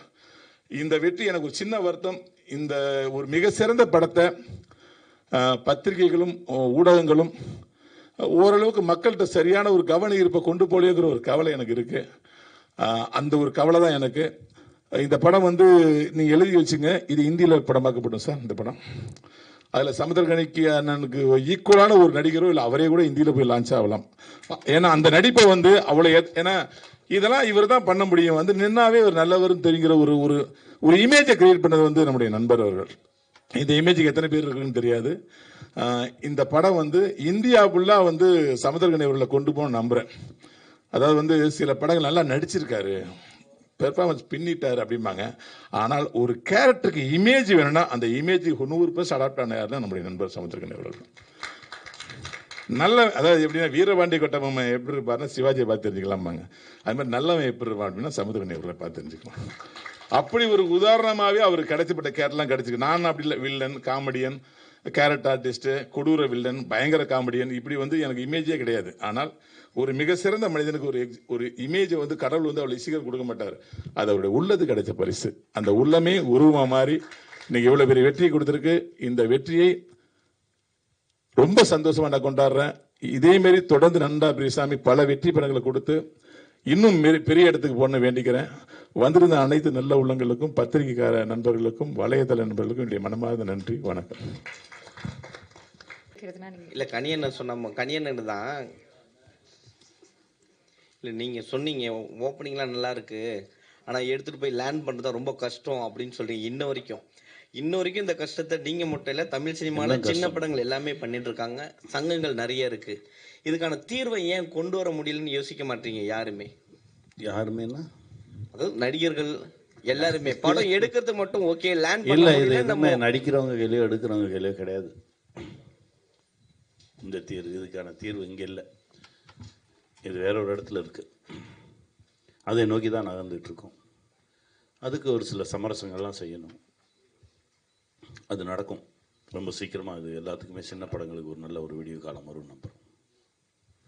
இந்த வெற்றி எனக்கு ஒரு சின்ன வருத்தம், இந்த ஒரு மிக சிறந்த படத்தை பத்திரிகைகளும் ஊடகங்களும் ஓரளவுக்கு மக்கள்கிட்ட சரியான ஒரு கவன ஈர்ப்பை கொண்டு போலேங்கிற ஒரு கவலை எனக்கு இருக்கு. அந்த ஒரு கவலை தான் எனக்கு. இந்த படம் வந்து நீங்கள் எழுதி வச்சுங்க, இது ஹிந்தியில் படமாக்கப்படும் சார். இந்த படம் அதில் சமுத்திரகனிக்கு அண்ணனுக்கு ஈக்குவலான ஒரு நடிகரோ இல்லை அவரே கூட ஹிந்தியில் போய் லான்ச் ஆகலாம். ஏன்னா அந்த நடிப்பை வந்து அவ்வளோ, ஏன்னா இதெல்லாம் இவர் தான் பண்ண முடியும். வந்து நின்னாவே ஒரு நல்லவரும் தெரிகிற ஒரு இமேஜை கிரியேட் பண்ணது வந்து நம்முடைய நண்பர் அவர்கள். இந்த இமேஜுக்கு எத்தனை பேர் இருக்குன்னு தெரியாது. இந்த படம் வந்து இந்தியா ஃபுல்லாக வந்து சமுத்திரகனி அவர்களை கொண்டு போகணும்னு நம்புகிறேன். அதாவது வந்து சில படங்கள் நல்லா நடிச்சிருக்காரு, பெர்ஃபார்மன்ஸ் பின்னிட்டார் அப்படிம்பாங்க. ஆனால் ஒரு கேரக்டருக்கு இமேஜ் வேணும்னா அந்த இமேஜுக்கு 100% அடாப்ட் ஆன யாருன்னா நம்முடைய நண்பர் சமுத்திரகனி அவர்கள். நல்ல, அதாவது எப்படின்னா வீரபாண்டி கொட்டபொம்மன் எப்படி இருப்பாருன்னா சிவாஜியை பார்த்து தெரிஞ்சுக்கலாம்பாங்க. அது மாதிரி நல்லவன் எப்படி இருப்பான் அப்படின்னா சமுத்திரகனி அவர்களை பார்த்து தெரிஞ்சுக்கலாம். அப்படி ஒரு உதாரணமாகவே அவர் கிடைச்சப்பட்ட கேரக்டர்லாம் கிடைச்சிருக்கு. நான் அப்படி இல்லை, வில்லன், காமெடியன், கேரட் ஆர்டிஸ்ட்டு, கொடூர வில்லன், பயங்கர காமெடியன், இப்படி வந்து எனக்கு இமேஜே கிடையாது. ஆனால் ஒரு மிக சிறந்த மனிதனுக்கு ஒரு இமேஜை வந்து கடவுள் வந்து அவ்வளோ சீக்கிரம் கொடுக்க மாட்டார். அது அவருடைய உள்ளது கிடைச்ச பரிசு. அந்த உள்ளமே உருவமா மாதிரி இன்னைக்கு இவ்வளோ பெரிய வெற்றியை கொடுத்துருக்கு. இந்த வெற்றியை ரொம்ப சந்தோஷமா நான் கொண்டாடுறேன். இதே மாரி தொடர்ந்து நந்தா பெரியசாமி பல வெற்றி படங்களை கொடுத்து இன்னும் பெரிய இடத்துக்கு போன வேண்டிக்கிறேன். வந்திருந்த அனைத்து நல்ல உள்ளங்களுக்கும், பத்திரிகைக்கார நண்பர்களுக்கும், வலையதள நண்பர்களுக்கும் என்னுடைய மனமார்ந்த நன்றி, வணக்கம். இல்லை கனியண்ணன் சொன்ன கனியண்ணன் தான். இல்லை நீங்கள் சொன்னீங்க ஓப்பனிங்லாம் நல்லா இருக்கு, ஆனால் எடுத்துகிட்டு போய் லேண்ட் பண்ணுறது ரொம்ப கஷ்டம் அப்படின்னு சொல்கிறீங்க. இன்ன வரைக்கும் இந்த கஷ்டத்தை நீங்கள் மட்டும் இல்லை, தமிழ் சினிமாவில் சின்ன படங்கள் எல்லாமே பண்ணிட்டு இருக்காங்க, சங்கங்கள் நிறைய இருக்கு. இதுக்கான தீர்வை ஏன் கொண்டு வர முடியலன்னு யோசிக்க மாட்டீங்க யாருமேனா? அதாவது நடிகர்கள் எல்லாருமே படம் எடுக்கிறது மட்டும் ஓகே, லேண்ட் இல்லை, இது எதுவுமே நடிக்கிறவங்க கையிலையோ எடுக்கிறவங்க கையிலையோ கிடையாது. இந்த இதுக்கான தீர்வு இங்கே இல்லை, இது வேற ஒரு இடத்துல இருக்கு. அதை நோக்கி தான் நகர்ந்துட்டு இருக்கோம். அதுக்கு ஒரு சில சமரசங்கள்லாம் செய்யணும். அது நடக்கும் ரொம்ப சீக்கிரமா. அது எல்லாத்துக்குமே சின்ன படங்களுக்கு ஒரு நல்ல ஒரு வீடியோ காலம் வரும் நம்புறோம்.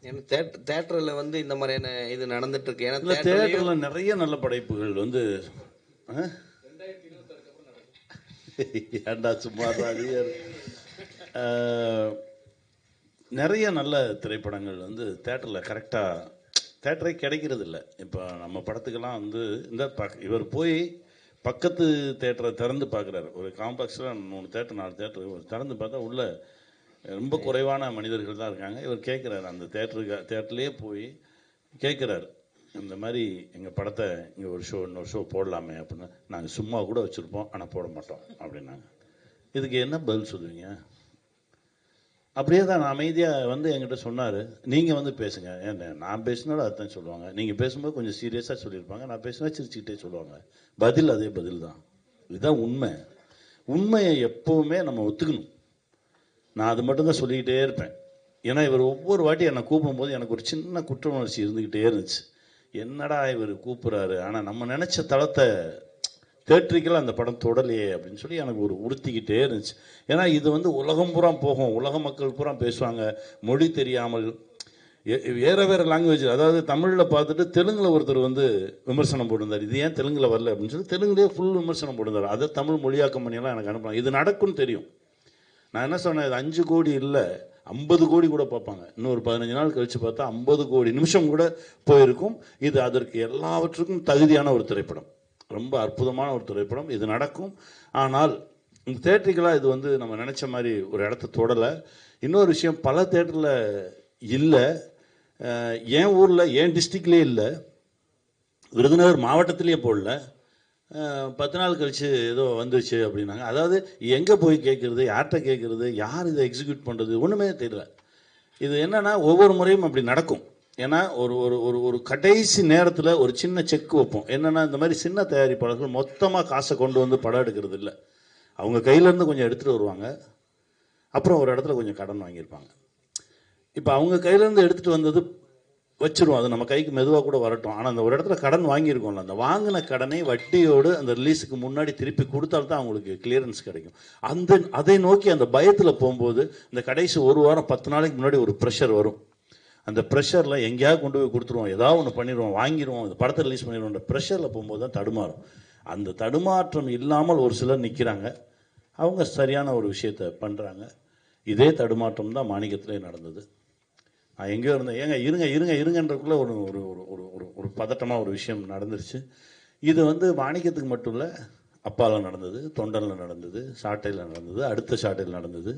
ஏன்னா தேட்டரில் வந்து இந்த மாதிரியான இது நடந்துட்டு இருக்கு. ஏன்னா தேட்டரில் நிறைய நல்ல படைப்புகள் வந்து ஏண்டா சும்மா நிறைய நல்ல திரைப்படங்கள் வந்து தேட்டரில் கரெக்டாக தேட்டரே கிடைக்கிறது இல்லை. இப்போ நம்ம படத்துக்கெல்லாம் வந்து இவர் போய் பக்கத்து தேட்டரை திறந்து பார்க்குறாரு. ஒரு காம்ப்ளெக்ஸில் 3 தேட்டர் 4 தேட்டர் திறந்து பார்த்தா உள்ள ரொம்ப குறைவான மனிதர்கள் தான் இருக்காங்க. இவர் கேட்குறாரு, அந்த தேட்டர்லேயே போய் கேட்குறாரு, இந்த மாதிரி எங்கள் படத்தை இங்கே ஒரு ஷோ இன்னொரு ஷோ போடலாமே அப்படின்னு. நாங்கள் சும்மா கூட வச்சுருப்போம், ஆனால் போட மாட்டோம் அப்படின்னாங்க. இதுக்கு என்ன பதில் சொல்லுவீங்க? அப்படியே தான் நான் அமைதியாக வந்து என்கிட்ட சொன்னார், நீங்கள் வந்து பேசுங்க. ஏன் நான் பேசினாலும் அதுதான் சொல்லுவாங்க, நீங்கள் பேசும்போது கொஞ்சம் சீரியஸாக சொல்லியிருப்பாங்க, நான் பேசினா சிரிச்சுக்கிட்டே சொல்லுவாங்க. பதில் அதே பதில் தான். இதுதான் உண்மை. உண்மையை எப்போவுமே நம்ம ஒத்துக்கணும். நான் அது மட்டும்தான் சொல்லிக்கிட்டே இருப்பேன். ஏன்னா இவர் ஒவ்வொரு வாட்டி என்னை கூப்பிடும்போது எனக்கு ஒரு சின்ன குற்ற உணர்ச்சி இருந்துக்கிட்டே இருந்துச்சு. என்னடா இவர் கூப்பிட்றாரு, ஆனால் நம்ம நினச்ச தளத்தை தேட்டரிக்கெல்லாம் அந்த படம் தொடலையே அப்படின்னு சொல்லி எனக்கு ஒரு உறுத்திக்கிட்டே இருந்துச்சு. ஏன்னா இது வந்து உலகம் பூரா போகும், உலக மக்கள் பூரா பேசுவாங்க, மொழி தெரியாமல் வேறு வேறு லாங்குவேஜ். அதாவது தமிழில் பார்த்துட்டு தெலுங்கில் ஒருத்தர் வந்து விமர்சனம் போட்டிருந்தார், இது ஏன் தெலுங்கில் வரல அப்படின்னு சொல்லி தெலுங்குலேயே ஃபுல் விமர்சனம் போட்டிருந்தார். அதை தமிழ் மொழியாக்கம் பண்ணியெல்லாம் எனக்கு அனுப்பலாம். இது நடக்கும்னு தெரியும். நான் என்ன சொன்னேன், இது 5 கோடி இல்லை 50 கோடி கூட பார்ப்பாங்க. இன்னொரு 15 நாள் கழித்து பார்த்தா 50 கோடி நிமிஷம் கூட போயிருக்கும். இது அதற்கு எல்லாவற்றுக்கும் தகுதியான ஒரு திரைப்படம், ரொம்ப அற்புதமான ஒரு திரைப்படம். இது நடக்கும். ஆனால் இந்த தேட்டரிக்கெல்லாம் இது வந்து நம்ம நினச்ச மாதிரி ஒரு இடத்த தொடலை. இன்னொரு விஷயம், பல தேட்டரில் இல்லை, என் ஊரில் என் டிஸ்ட்ரிக்ட்லேயே இல்லை, விருதுநகர் மாவட்டத்திலேயே போடல. 10 நாள் கழித்து ஏதோ வந்துச்சு அப்படின்னாங்க. அதாவது எங்கே போய் கேட்குறது, யார்கிட்ட கேட்குறது, யார் இதை எக்ஸிக்யூட் பண்ணுறது, ஒன்றுமே தெரியல. இது என்னென்னா ஒவ்வொரு முறையும் அப்படி நடக்கும். ஏன்னா ஒரு ஒரு ஒரு ஒரு கடைசி நேரத்தில் ஒரு சின்ன செக் வைப்போம். என்னென்னா இந்த மாதிரி சின்ன தயாரிப்பாளர்கள் மொத்தமாக காசை கொண்டு வந்து படம் எடுக்கிறது இல்லை. அவங்க கையிலேருந்து கொஞ்சம் எடுத்துகிட்டு வருவாங்க, அப்புறம் ஒரு இடத்துல கொஞ்சம் கடன் வாங்கியிருப்பாங்க. இப்போ அவங்க கையிலேருந்து எடுத்துகிட்டு வந்தது வச்சுருவோம், அது நம்ம கைக்கு மெதுவாக கூட வரட்டும். ஆனால் அந்த ஒரு இடத்துல கடன் வாங்கியிருக்கோம்ல, அந்த வாங்கின கடனை வட்டியோடு அந்த ரிலீஸுக்கு முன்னாடி திருப்பி கொடுத்தால்தான் அவங்களுக்கு கிளியரன்ஸ் கிடைக்கும். அதை நோக்கி அந்த பயத்தில் போகும்போது இந்த கடைசி ஒரு வாரம் 10 நாளைக்கு முன்னாடி ஒரு ப்ரெஷர் வரும். அந்த ப்ரெஷரில் எங்கேயாவது கொண்டு போய் கொடுத்துருவோம், ஏதாவது ஒன்று பண்ணிடுவோம், வாங்கிடுவோம், இந்த படத்தை ரிலீஸ் பண்ணிடுவோம். அந்த ப்ரெஷரில் போகும்போது தான் தடுமாறும். அந்த தடுமாற்றம் இல்லாமல் ஒரு சிலர் நிற்கிறாங்க, அவங்க சரியான ஒரு விஷயத்தை பண்ணுறாங்க. இதே தடுமாற்றம் தான் மாணிக்கத்திலே நடந்தது. நான் எங்கேயோ இருந்தேன், ஏங்க இருங்க இருங்க இருங்கன்றக்குள்ளே ஒரு ஒரு ஒரு ஒரு ஒரு பதட்டமாக ஒரு விஷயம் நடந்துருச்சு. இது வந்து மாணிக்கத்துக்கு மட்டும் இல்லை, அப்பாவில் நடந்தது, தொண்டனில் நடந்தது, சாட்டையில் நடந்தது, அடுத்த சாட்டையில் நடந்தது.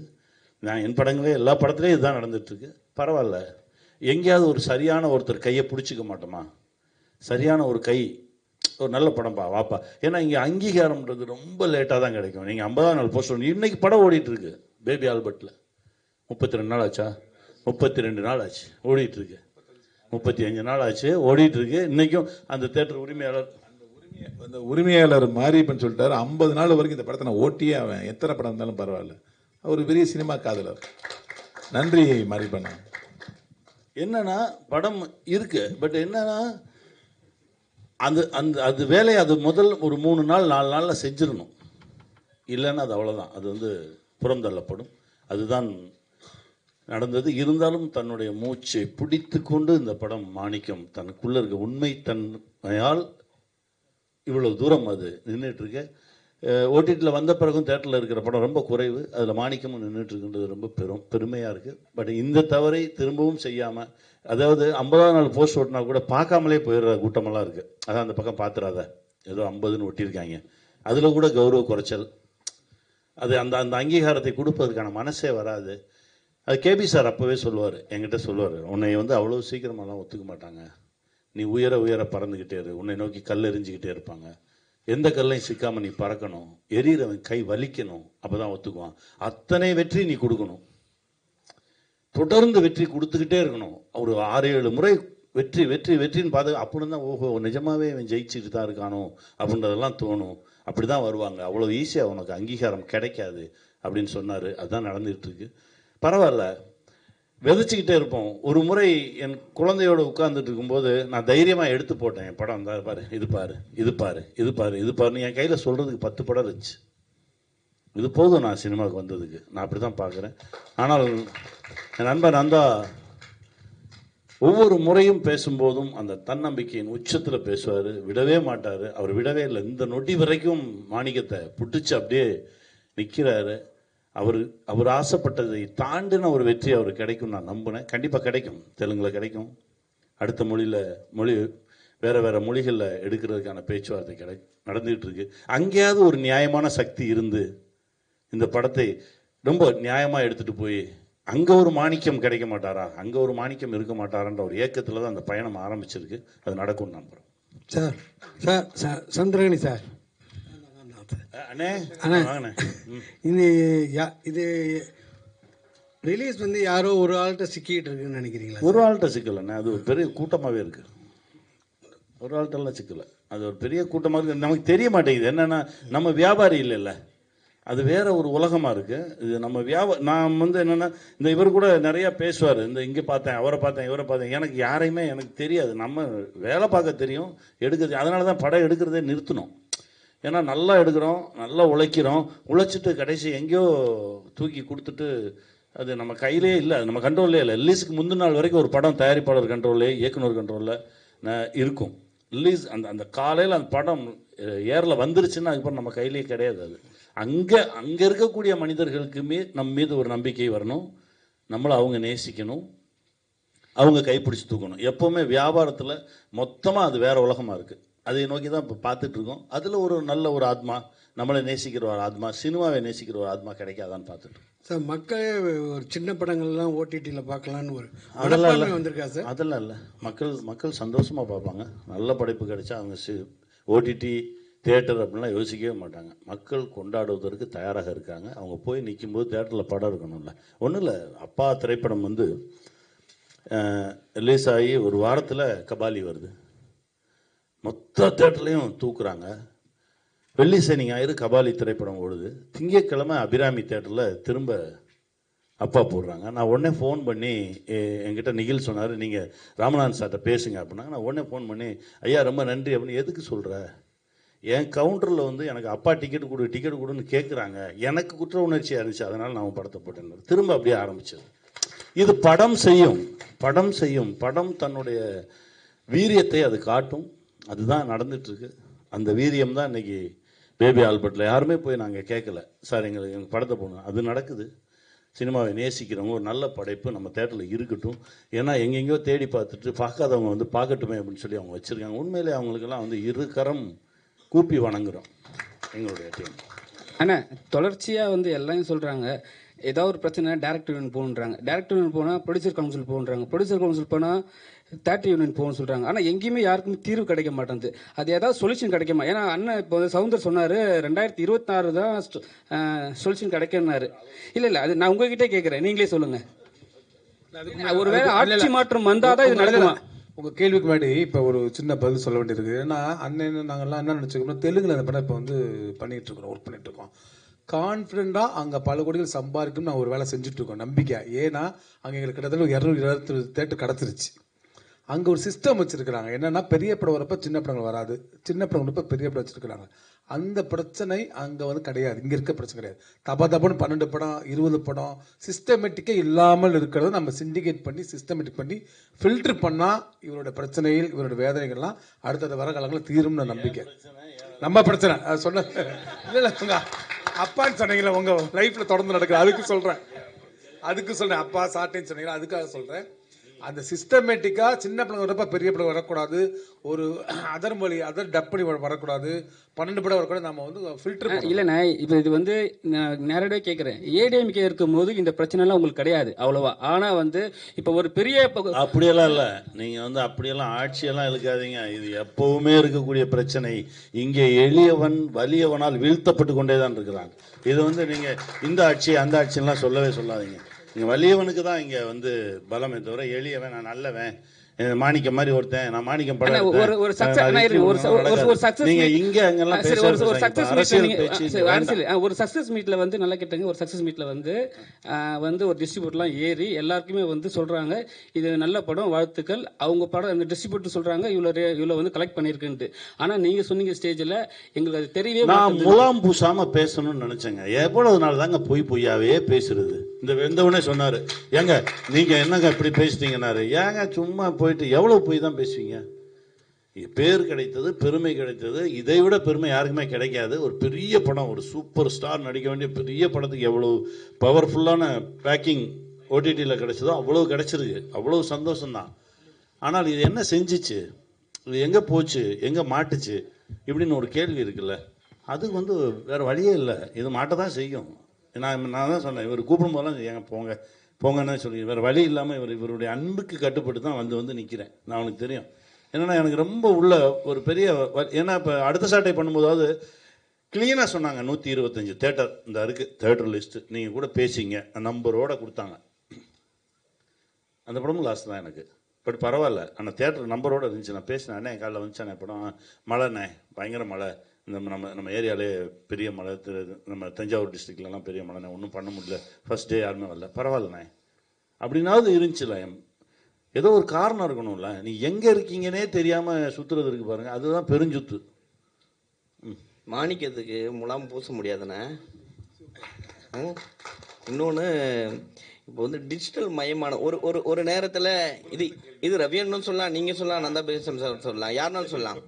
நான் என் படங்களே எல்லா படத்துலேயும் இதுதான் நடந்துகிட்ருக்கு. பரவாயில்ல, எங்கேயாவது ஒரு சரியான ஒருத்தர் கையை பிடிச்சிக்க மாட்டோமா? சரியான ஒரு கை, ஒரு நல்ல படம்ப்பா வாப்பா. ஏன்னா இங்கே அங்கீகாரம்ன்றது ரொம்ப லேட்டாக தான் கிடைக்கும். நீங்கள் 50ஆம் நாள் போஸ்ட் இன்றைக்கி படம் ஓடிட்டுருக்கு பேபி ஆல்பர்ட்டில். 32 நாள் ஆச்சா? 32 நாள் ஆச்சு ஓடிட்டுருக்கு. 35 நாள் ஆச்சு ஓடிட்டுருக்கு. இன்றைக்கும் அந்த தேட்டர் உரிமையாளர் அந்த உரிமையாளர் மாரியப்பன் சொல்லிட்டாரு, 50 நாள் வரைக்கும் இந்த படத்தை நான் ஓட்டியே அவன் எத்தனை படம் இருந்தாலும் பரவாயில்ல. அவர் பெரிய சினிமா காதலர். நன்றி மாரியப்பன். என்னன்னா படம் இருக்கு, பட் என்னன்னா அந்த அந்த அது வேலையை அது முதல் ஒரு 3 நாள் 4 நாளில் செஞ்சிடணும். இல்லைன்னா அது அவ்வளோதான், அது வந்து புறந்தள்ளப்படும். அதுதான் நடந்தது. இருந்தாலும் தன்னுடைய மூச்சை பிடித்து கொண்டு இந்த படம் மாணிக்கம் தனக்குள்ளே இருக்க உண்மை தன்மையால் இவ்வளவு தூரம் அது நின்றுட்டுருக்கு. ஓடிடியில் வந்த பிறகும் தேட்டரில் இருக்கிற படம் ரொம்ப குறைவு, அதில் மாணிக்கமும் நின்றுட்டுருக்குன்றது ரொம்ப பெருமையாக இருக்குது. பட் இந்த தவறை திரும்பவும் செய்யாமல், அதாவது 50ஆம் நாள் போஸ்ட் ஓட்டினா கூட பார்க்காமலே போயிடுற கூட்டமெல்லாம் இருக்குது. அதான் அந்த பக்கம் பார்த்துறாத, ஏதோ 50ன்னு ஒட்டியிருக்காங்க, அதில் கூட கௌரவ குறைச்சல். அது அந்த அந்த அங்கீகாரத்தை கொடுப்பதற்கான மனசே வராது. அது கேபி சார் அப்போவே சொல்லுவார், என்கிட்ட சொல்லுவார், உன்னை வந்து அவ்வளோ சீக்கிரமாலாம் ஒத்துக்க மாட்டாங்க, நீ உயர உயர பறந்துக்கிட்டே இரு, உன்னை நோக்கி கல் எறிஞ்சிக்கிட்டே இருப்பாங்க, எந்த கல்லையும் சிக்காமல் நீ பறக்கணும், எரியறவன் கை வலிக்கணும், அப்போ தான் ஒத்துக்குவான். அத்தனை வெற்றி நீ கொடுக்கணும், தொடர்ந்து வெற்றி கொடுத்துக்கிட்டே இருக்கணும். ஒரு 6-7 முறை வெற்றி வெற்றி வெற்றின்னு பார்த்து அப்படின்னு தான் ஓஹோ நிஜமாகவே இவன் ஜெயிச்சுட்டு தான் இருக்கானோ அப்படின்றதெல்லாம் தோணும். அப்படி தான் வருவாங்க. அவ்வளோ ஈஸியாக உனக்கு அங்கீகாரம் கிடைக்காது அப்படின்னு சொன்னார். அதுதான் நடந்துகிட்டு இருக்கு. பரவாயில்ல, விதைச்சிக்கிட்டே இருப்போம். ஒரு முறை என் குழந்தையோடு உட்கார்ந்துட்டு இருக்கும்போது நான் தைரியமாக எடுத்து போட்டேன், என் படம் தான் பாரு, இது பாரு, இது பாரு, இது பாரு, இது பாருன்னு என் கையில் சொல்கிறதுக்கு 10 படம் இருந்துச்சு. இது போதும் நான் சினிமாவுக்கு வந்ததுக்கு, நான் அப்படி தான் பார்க்குறேன். ஆனால் என் நண்பர் நந்தா ஒவ்வொரு முறையும் பேசும்போதும் அந்த தன்னம்பிக்கையின் உச்சத்தில் பேசுவார், விடவே மாட்டார். அவர் விடவே இல்லை, இந்த நொடி வரைக்கும் மாணிக்கத்தை புட்டுச்சு அப்படியே நிற்கிறாரு. அவர் ஆசைப்பட்டதை தாண்டின ஒரு வெற்றி அவருக்கு கிடைக்கும் நான் நம்பினேன். கண்டிப்பாக கிடைக்கும், தெலுங்கில் கிடைக்கும், அடுத்த மொழி வேறு வேறு மொழிகளில் எடுக்கிறதுக்கான பேச்சுவார்த்தை நடந்துகிட்டு இருக்கு. அங்கேயாவது ஒரு நியாயமான சக்தி இருந்து இந்த படத்தை ரொம்ப நியாயமாக எடுத்துகிட்டு போய் அங்கே ஒரு மாணிக்கம் கிடைக்க மாட்டாரா, அங்கே ஒரு மாணிக்கம் இருக்க மாட்டாரான்ற ஒரு ஏக்கத்தில் தான் அந்த பயணம் ஆரம்பிச்சிருக்கு. அது நடக்கும்னு நம்புகிறோம். சார் சார் சார் சந்திரகணி சார், அண்ணே வாங்கண்ணே. இது ரிலீஸ் வந்து யாரோ ஒரு ஆள்கிட்ட சிக்கிட்டு இருக்குன்னு நினைக்கிறீங்களா? ஒரு ஆள்கிட்ட சிக்கலண்ணே, அது ஒரு பெரிய கூட்டமாகவே இருக்குது. ஒரு ஆள்கிட்டலாம் சிக்கலை, அது ஒரு பெரிய கூட்டமாக இருக்குது. நமக்கு தெரிய மாட்டேங்குது. என்னென்னா நம்ம வியாபாரி இல்லைல்ல, அது வேற ஒரு உலகமாக இருக்குது. இது நம்ம நான் வந்து என்னென்னா இந்த இவர் கூட நிறையா பேசுவார். இந்த இங்கே பார்த்தேன், அவரை பார்த்தேன், இவரை பார்த்தேன். எனக்கு யாரையுமே எனக்கு தெரியாது. நம்ம வேலை பார்க்க தெரியும், எடுக்கிறது. அதனால தான் படம் எடுக்கிறதே நிறுத்தணும். ஏன்னா நல்லா எடுக்கிறோம், நல்லா உழைக்கிறோம், உழைச்சிட்டு கடைசி எங்கேயோ தூக்கி கொடுத்துட்டு அது நம்ம கையிலே இல்லை, அது நம்ம கண்ட்ரோல்லே இல்லை. ரிலீஸுக்கு முந்தின நாள் வரைக்கும் ஒரு படம் தயாரிப்பாளர் கண்ட்ரோல்லே, இயக்குனர் கண்ட்ரோலில் இருக்கும். ரிலீஸ் அந்த காலையில் அந்த படம் ஏரில் வந்துருச்சுன்னா அதுக்கப்புறம் நம்ம கையிலேயே கிடையாது. அது அங்கே இருக்கக்கூடிய மனிதர்களுக்குமே நம்ம மீது ஒரு நம்பிக்கை வரணும், நம்மளை அவங்க நேசிக்கணும், அவங்க கைப்பிடிச்சு தூக்கணும். எப்போவுமே வியாபாரத்தில் மொத்தமாக அது வேறு உலகமாக இருக்குது. அதை நோக்கி தான் இப்போ பார்த்துட்ருக்கோம். அதில் ஒரு நல்ல ஒரு ஆத்மா, நம்மளை நேசிக்கிற ஒரு ஆத்மா, சினிமாவை நேசிக்கிற ஒரு ஆத்மா கிடைக்காதான்னு பார்த்துட்ருக்கோம். சார் மக்களே ஒரு சின்ன படங்கள்லாம் ஓடிடியில் பார்க்கலான்னு ஒரு அதெல்லாம் இல்லை, வந்திருக்கா சார்? அதெல்லாம் இல்லை. மக்கள் சந்தோஷமாக பார்ப்பாங்க. நல்ல படைப்பு கிடைச்சா அவங்க ஓடிடி தியேட்டர் அப்படின்லாம் யோசிக்கவே மாட்டாங்க. மக்கள் கொண்டாடுவதற்கு தயாராக இருக்காங்க. அவங்க போய் நிற்கும்போது தியேட்டரில் படம் இருக்கணும்ல. ஒன்றும் இல்லை, அப்பா திரைப்படம் வந்து ரிலீஸ் ஆகி ஒரு வாரத்தில் கபாலி வருது, மொத்த தேட்டர்லையும் தூக்குறாங்க. வெள்ளி சனி ஞாயிறு கபாலி திரைப்படம் ஓடுது, திங்கட்கிழமை அபிராமி தேட்டரில் திரும்ப அப்பா போடுறாங்க. நான் உடனே ஃபோன் பண்ணி என்கிட்ட நிகில் சொன்னார், நீங்கள் ராமநாதன் சார்கிட்ட பேசுங்க அப்படின்னா. நான் உடனே ஃபோன் பண்ணி, ஐயா ரொம்ப நன்றி அப்படின்னு. எதுக்கு சொல்கிற, என் கவுண்டரில் வந்து எனக்கு அப்பா டிக்கெட் கொடுன்னு கேட்குறாங்க, எனக்கு குற்ற உணர்ச்சியாக இருந்துச்சு, அதனால் நான் படத்தை போட்டேன். திரும்ப அப்படியே ஆரம்பிச்சது. இது படம் செய்யும். படம் தன்னுடைய வீரியத்தை அது காட்டும். அதுதான் நடந்துட்டுருக்கு. அந்த வீரியம் தான் இன்றைக்கி பேபி ஆல்பர்ட்டில் யாருமே போய் நாங்கள் கேட்கல, சார் எங்களுக்கு படத்தை போகணும். அது நடக்குது. சினிமாவை நேசிக்கிறவங்க ஒரு நல்ல படைப்பு நம்ம தேட்டரில் இருக்கட்டும். ஏன்னா எங்கெங்கேயோ தேடி பார்த்துட்டு பார்க்காதவங்க வந்து பார்க்கட்டுமே அப்படின்னு சொல்லி அவங்க வச்சுருக்காங்க. உண்மையிலே அவங்களுக்கெல்லாம் வந்து இரு கரம் கூப்பி வணங்குறோம் எங்களுடைய டீம். ஆனால் தொடர்ச்சியாக வந்து எல்லாம் சொல்கிறாங்க, ஏதாவது ஒரு பிரச்சனை டேரக்டர் யூனியன் போகணுன்றாங்க, டேரக்டர் யூனியன் போனால் ப்ரொடியூசர் கவுன்சில் போகணுன்றாங்க, ப்ரொடியூசர் கவுன்சில் போனால் தேட்டர் யூனியன் போகணும்னு சொல்கிறாங்க. ஆனால் எங்கேயுமே யாருக்குமே தீர்வு கிடைக்க மாட்டேங்குது. அது ஏதாவது சொல்யூஷன் கிடைக்குமா? ஏன்னா அண்ணன் இப்போ சவுந்தர் சொன்னார் 2026 தான் சொல்யூஷன் கிடைக்குன்னாரு. இல்லை அது நான் உங்ககிட்டே கேட்குறேன், நீங்களே சொல்லுங்கள். ஒருவேளை ஆட்சி மாற்றம் வந்தால் தான் இது நடக்குமா? உங்கள் கேள்விக்கு முன்னாடி இப்போ ஒரு சின்ன பதில் சொல்ல வேண்டியிருக்கு. ஏன்னா அண்ணன் நாங்கள்லாம் என்ன நினச்சிக்கோம், தெலுங்குல அந்த படம் இப்போ வந்து பண்ணிகிட்ருக்கோம், ஒர்க் பண்ணிகிட்ருக்கோம். கான்ஃபிடென்ட்டாக அங்கே பல கோடிகள் சம்பாதிக்கும் நான் ஒரு வேலை செஞ்சுட்ருக்கோம், நம்பிக்கை. ஏன்னா அங்கே எங்களுக்கு கிட்டத்தட்ட 220 தேட்டர் கிடச்சிருச்சு. அங்கே ஒரு சிஸ்டம் வச்சுருக்கிறாங்க. என்னென்னா பெரிய படம் வரப்போ சின்ன படங்கள் வராது, சின்ன படம் வரப்போ பெரிய படம் வச்சுருக்கிறாங்க. அந்த பிரச்சனை அங்கே வந்து கிடையாது. இங்கே இருக்க பிரச்சனை கிடையாது. தப்பான்னு 12 படம் 20 படம் சிஸ்டமேட்டிக்கே இல்லாமல் இருக்கிறத நம்ம சிண்டிகேட் பண்ணி சிஸ்டமேட்டிக் பண்ணி ஃபில்டர் பண்ணால் இவரோட பிரச்சனைகள் இவரோட வேதனைகள்லாம் அடுத்தது வர காலங்களில் தீரும்னு நம்பிக்கை. நம்ம பிரச்சனை அது சொன்ன இல்லை உங்க அப்பான்னு சொன்னீங்களா, உங்கள் லைஃப்பில் தொடர்ந்து நடக்குது, அதுக்கு சொல்கிறேன். அப்பா சாட்டேன்னு சொன்னீங்களா, அதுக்காக சொல்கிறேன். அந்த சிஸ்டமேட்டிக்காக சின்ன பிள்ளைங்க வரப்போ பெரிய பிள்ளை வரக்கூடாது, ஒரு அதர் டப் பண்ணி வரக்கூடாது, 12 படம் வரக்கூடாது. நம்ம வந்து ஃபில்டர் இல்லைண்ணா. இப்போ இது வந்து நான் நேரடியாக கேட்குறேன், ஏடிஎம்கே இருக்கும்போது இந்த பிரச்சனைலாம் உங்களுக்கு கிடையாது அவ்வளோவா. ஆனால் வந்து இப்போ ஒரு பெரிய அப்படியெல்லாம் இல்லை, நீங்கள் வந்து அப்படியெல்லாம் ஆட்சியெல்லாம் இழுக்காதீங்க. இது எப்பவுமே இருக்கக்கூடிய பிரச்சனை. இங்கே எளியவன் வலியவனால் வீழ்த்தப்பட்டு கொண்டே தான் இருக்கிறாங்க. இது வந்து நீங்கள் இந்த ஆட்சி அந்த ஆட்சியெல்லாம் சொல்லவே சொல்லாதீங்க. இங்கே வலியவனுக்கு தான் இங்கே வந்து பலமே தவிர எளியவன் நான் நல்லவன் மாணிக்கம் மாதிரி ஒருத்தன் நான் மாணிக்கம் படம் ஒரு சக்சஸ் மீட்ல வந்து நல்லா கேட்டாங்க. ஒரு சக்சஸ் மீட்ல வந்து ஒரு டிஸ்ட்ரிபியூட்டர்லாம் ஏறி எல்லாருக்குமே வந்து சொல்றாங்க இது நல்ல படம் வாழ்த்துக்கள். அவங்க படம் இந்த டிஸ்ட்ரிபியூட்டர் சொல்றாங்க இவ்வளோ வந்து கலெக்ட் பண்ணியிருக்குன்ட்டு. ஆனா நீங்க சொன்னீங்க ஸ்டேஜில் எங்களுக்கு அது தெரியவே நான் முலாம் பூசாம பேசணும்னு நினைச்சேங்க. எவ்வளவு நாள் தாங்க பொய்யாவே பேசுறது. இந்த வெந்தவனே சொன்னாரு, ஏங்க நீங்க என்னங்க இப்படி பேசிட்டீங்கன்னாரு. ஏங்க சும்மா போயிட்டு எவ்வளவு போய் தான் பேசுவீங்க. பேர் கிடைத்தது, பெருமை கிடைத்தது, இதை விட பெருமை யாருக்குமே கிடைக்காது. ஒரு பெரிய படம், ஒரு சூப்பர் ஸ்டார் நடிக்க வேண்டிய பெரிய படத்துக்கு எவ்வளவு பவர்ஃபுல்லான பேக்கிங் ஓடிடியில் கிடைச்சதோ அவ்வளவு கிடைச்சிருக்கு. அவ்வளவு சந்தோஷம்தான். ஆனால் இது என்ன செஞ்சிச்சு, இது எங்கே போச்சு, எங்கே மாட்டுச்சு இப்படின்னு ஒரு கேள்வி இருக்குல்ல, அது வந்து வேறு வழியே இல்லை, இது மாட்ட தான் செய்யும். நான் தான் சொன்னேன், இவர் கூப்பிடும் போதெல்லாம் ஏங்க போங்க போங்கன்னு சொல்லி வேறு வழி இல்லாமல் இவருடைய அன்புக்கு கட்டுப்பட்டு தான் வந்து நிற்கிறேன். நான் அவனுக்கு தெரியும். என்னென்னா எனக்கு ரொம்ப உள்ள ஒரு பெரிய ஏன்னா இப்போ அடுத்த சாட்டை பண்ணும்போதாவது க்ளீனாக சொன்னாங்க 125 தேட்டர் இந்த இருக்குது, தேட்டர் லிஸ்ட்டு நீங்கள் கூட பேசிங்க நம்பரோடு கொடுத்தாங்க. அந்த படமும் லாஸ்ட் தான் எனக்கு, பட் பரவாயில்ல. ஆனால் தேட்டர் நம்பரோடு இருந்துச்சு. நான் பேசினேன், அண்ணே காலைல வந்துச்சானே படம், மழைண்ணே பயங்கர மழை, இந்த நம்ம ஏரியாவிலே பெரிய மழை, நம்ம தஞ்சாவூர் டிஸ்ட்ரிக்ட்லலாம் பெரிய மழைண்ணே, ஒன்றும் பண்ண முடியல, ஃபஸ்ட் டே யாருமே வரல, பரவாயில்லண்ணே அப்படின்னாவது இருந்துச்சுல. ஏதோ ஒரு காரணம் இருக்கணும்ல. நீ எங்கே இருக்கீங்கன்னே தெரியாமல் சுற்றுறது இருக்கு பாருங்கள், அதுதான் பெருஞ்சுத்து. மாணிக்கத்துக்கு முலாம் பூச முடியாதுண்ணே. இன்னொன்று இப்போ வந்து டிஜிட்டல் மயமான ஒரு நேரத்தில் இது ரவியன்னு சொல்லலாம், நீங்கள் சொல்லலாம், நந்தா பேசம் சொல்லலாம், யாருனாலும் சொல்லலாம்.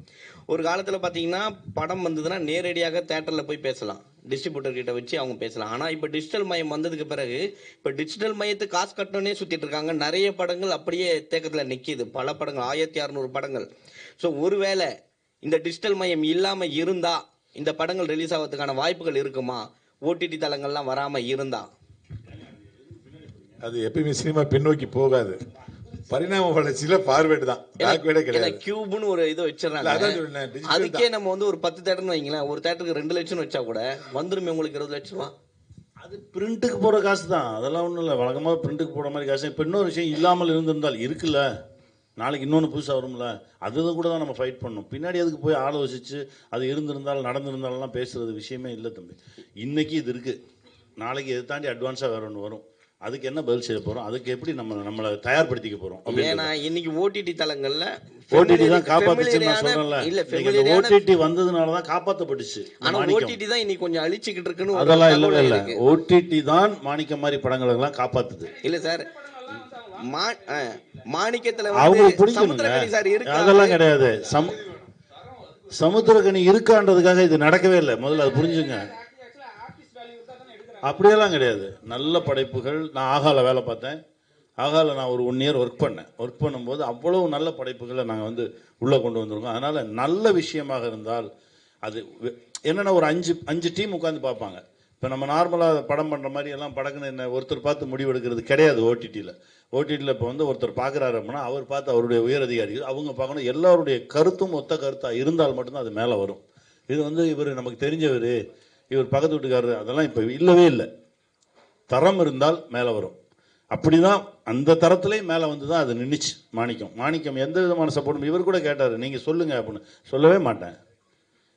ஒரு காலத்தில் பார்த்தீங்கன்னா படம் வந்ததுன்னா நேரடியாக தேட்டரில் போய் பேசலாம், டிஸ்ட்ரிபியூட்டர் கிட்ட வச்சு அவங்க பேசலாம். ஆனால் இப்போ டிஜிட்டல் மயம் வந்ததுக்கு பிறகு இப்போ டிஜிட்டல் மயத்துக்கு காசு கட்டணுன்னே சுற்றிட்டு இருக்காங்க. நிறைய படங்கள் அப்படியே தேக்கத்தில் நிற்கிது, பல படங்கள் 1600 படங்கள். ஸோ ஒருவேளை இந்த டிஜிட்டல் மயம் இல்லாமல் இருந்தால் இந்த படங்கள் ரிலீஸ் ஆகிறதுக்கான வாய்ப்புகள் இருக்குமா? ஓடிடி தளங்கள்லாம் வராமல் இருந்தா? அது எப்பயுமே சினிமா பின்னோக்கி போகாது, பரிணாம வளர்ச்சியில ஃபார்வேர்டு தான், பேக்வேர்டே கிடையாது. கியூப்னு ஒரு இதை வச்சிடறாங்க, அதுக்கே நம்ம வந்து ஒரு 10 தேட்டர்னு வைங்களேன், ஒரு தேட்டருக்கு 2 லட்சம் வச்சா கூட வந்துருமே உங்களுக்கு 20 லட்சம் ரூபா. அது பிரிண்ட்டுக்கு போகிற காசு தான், அதெல்லாம் ஒன்றும் இல்லை, வழக்கமாக பிரிண்ட்டுக்கு போகிற மாதிரி காசு. இப்போ இன்னொரு விஷயம் இல்லாமல் இருந்திருந்தால் இருக்குல்ல, நாளைக்கு இன்னொன்று புதுசாக வரும்ல, அது கூட தான் நம்ம ஃபைட் பண்ணணும். பின்னாடி அதுக்கு போய் ஆலோசித்து அது இருந்திருந்தாலும் நடந்திருந்தாலும் பேசுகிறது விஷயமே இல்லை தம்பி. இன்றைக்கி இது இருக்குது, நாளைக்கு இதை தாண்டி அட்வான்ஸாக வேறு ஒன்று வரும், அதுக்கு என்ன பதில் செய்ய போகிறோம், அதுக்கு எப்படி நம்மளை தயார்படுத்திக்க போகிறோம். ஏன்னா இன்னைக்கு ஓடிடி தளங்கள்ல ஓடிடி தான் காப்பாத்துச்சுன்னு நான் சொல்றேன்ல. ஓடிடி வந்ததுனால தான் காப்பாற்றப்பட்டுச்சு. ஆனா ஓடிடி தான் இன்னைக்கு கொஞ்சம் அழிச்சுக்கிட்டு இருக்குன்னு அதெல்லாம் இல்லவே இல்லை. ஓடிடி தான் மாணிக்கம் மாதிரி படங்கள் எல்லாம் காப்பாத்துது. இல்ல சார், மாணிக்கத்துல அவங்களுக்கு பிடிக்கணும், அதெல்லாம் கிடையாது. சமுத்திரக்கனி இருக்கான்றதுக்காக இது நடக்கவே இல்லை, முதல்ல அது புரிஞ்சுங்க. அப்படியெல்லாம் கிடையாது, நல்ல படைப்புகள். நான் ஆகால வேலை பார்த்தேன், ஆகால நான் ஒரு 1 இயர் ஒர்க் பண்ணும்போது அவ்வளவு நல்ல படைப்புகளை நாங்கள் வந்து உள்ளே கொண்டு வந்திருக்கோம். அதனால் நல்ல விஷயமாக இருந்தால் அது என்னென்னா ஒரு 5 டீம் உட்காந்து பார்ப்பாங்க. இப்போ நம்ம நார்மலாக படம் பண்ணுற மாதிரி எல்லாம் படக்குன்னு என்ன ஒருத்தர் பார்த்து முடிவெடுக்கிறது கிடையாது. ஓடிடியில் இப்போ வந்து ஒருத்தர் பார்க்குறாரு அப்படின்னா அவர் பார்த்து அவருடைய உயர் அதிகாரிகள் அவங்க பார்க்கணும், எல்லாருடைய கருத்தும் ஒத்த கருத்தாக இருந்தால் மட்டும்தான் அது மேலே வரும். இது வந்து இவர் நமக்கு தெரிஞ்சவர், இவர் பக்கத்து வீட்டுக்காரர், அதெல்லாம் இப்போ இல்லவே இல்லை. தரம் இருந்தால் மேலே வரும். அப்படி தான் அந்த தரத்துலேயும் மேலே வந்து தான் அது நின்றுச்சு. மாணிக்கம் எந்த விதமான சப்போர்ட்டும். இவர் கூட கேட்டார், நீங்கள் சொல்லுங்கள் அப்படின்னு. சொல்லவே மாட்டேன்,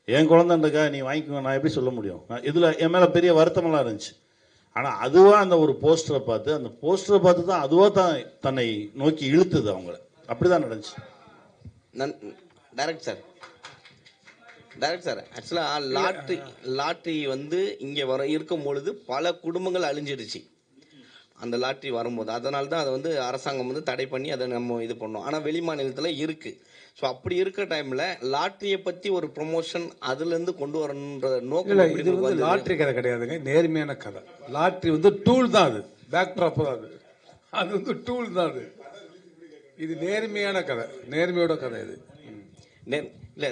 என் குழந்தைன்றக்கா நீ வாங்கிக்கோங்க, நான் எப்படி சொல்ல முடியும். இதில் என் மேலே பெரிய வருத்தமெல்லாம் இருந்துச்சு. ஆனால் அதுவாக அந்த ஒரு போஸ்டரை பார்த்து தான் அதுவாக தான் தன்னை நோக்கி இழுத்துது அவங்கள. அப்படி தான் நடந்துச்சு. டைரக்ட் சார் ஆக்சுவலாக லாட்ரி வந்து இங்கே இருக்கும் பொழுது பல குடும்பங்கள் அழிஞ்சிடுச்சு அந்த லாட்ரி வரும்போது. அதனால தான் அதை வந்து அரசாங்கம் வந்து தடை பண்ணி அதை நம்ம இது பண்ணோம். ஆனால் வெளி மாநிலத்தில் இருக்குது. ஸோ அப்படி இருக்கிற டைமில் லாட்ரியை பற்றி ஒரு ப்ரொமோஷன் அதுலேருந்து கொண்டு வரணுன்ற நோக்கம். இது வந்து லாட்ரி கதை கிடையாதுங்க, நேர்மையான கதை. லாட்ரி வந்து டூல் தான், அது பேக் ட்ராப் தான், அது வந்து டூல் தான். இது நேர்மையான கதை, நேர்மையோட கதை இது. இல்லை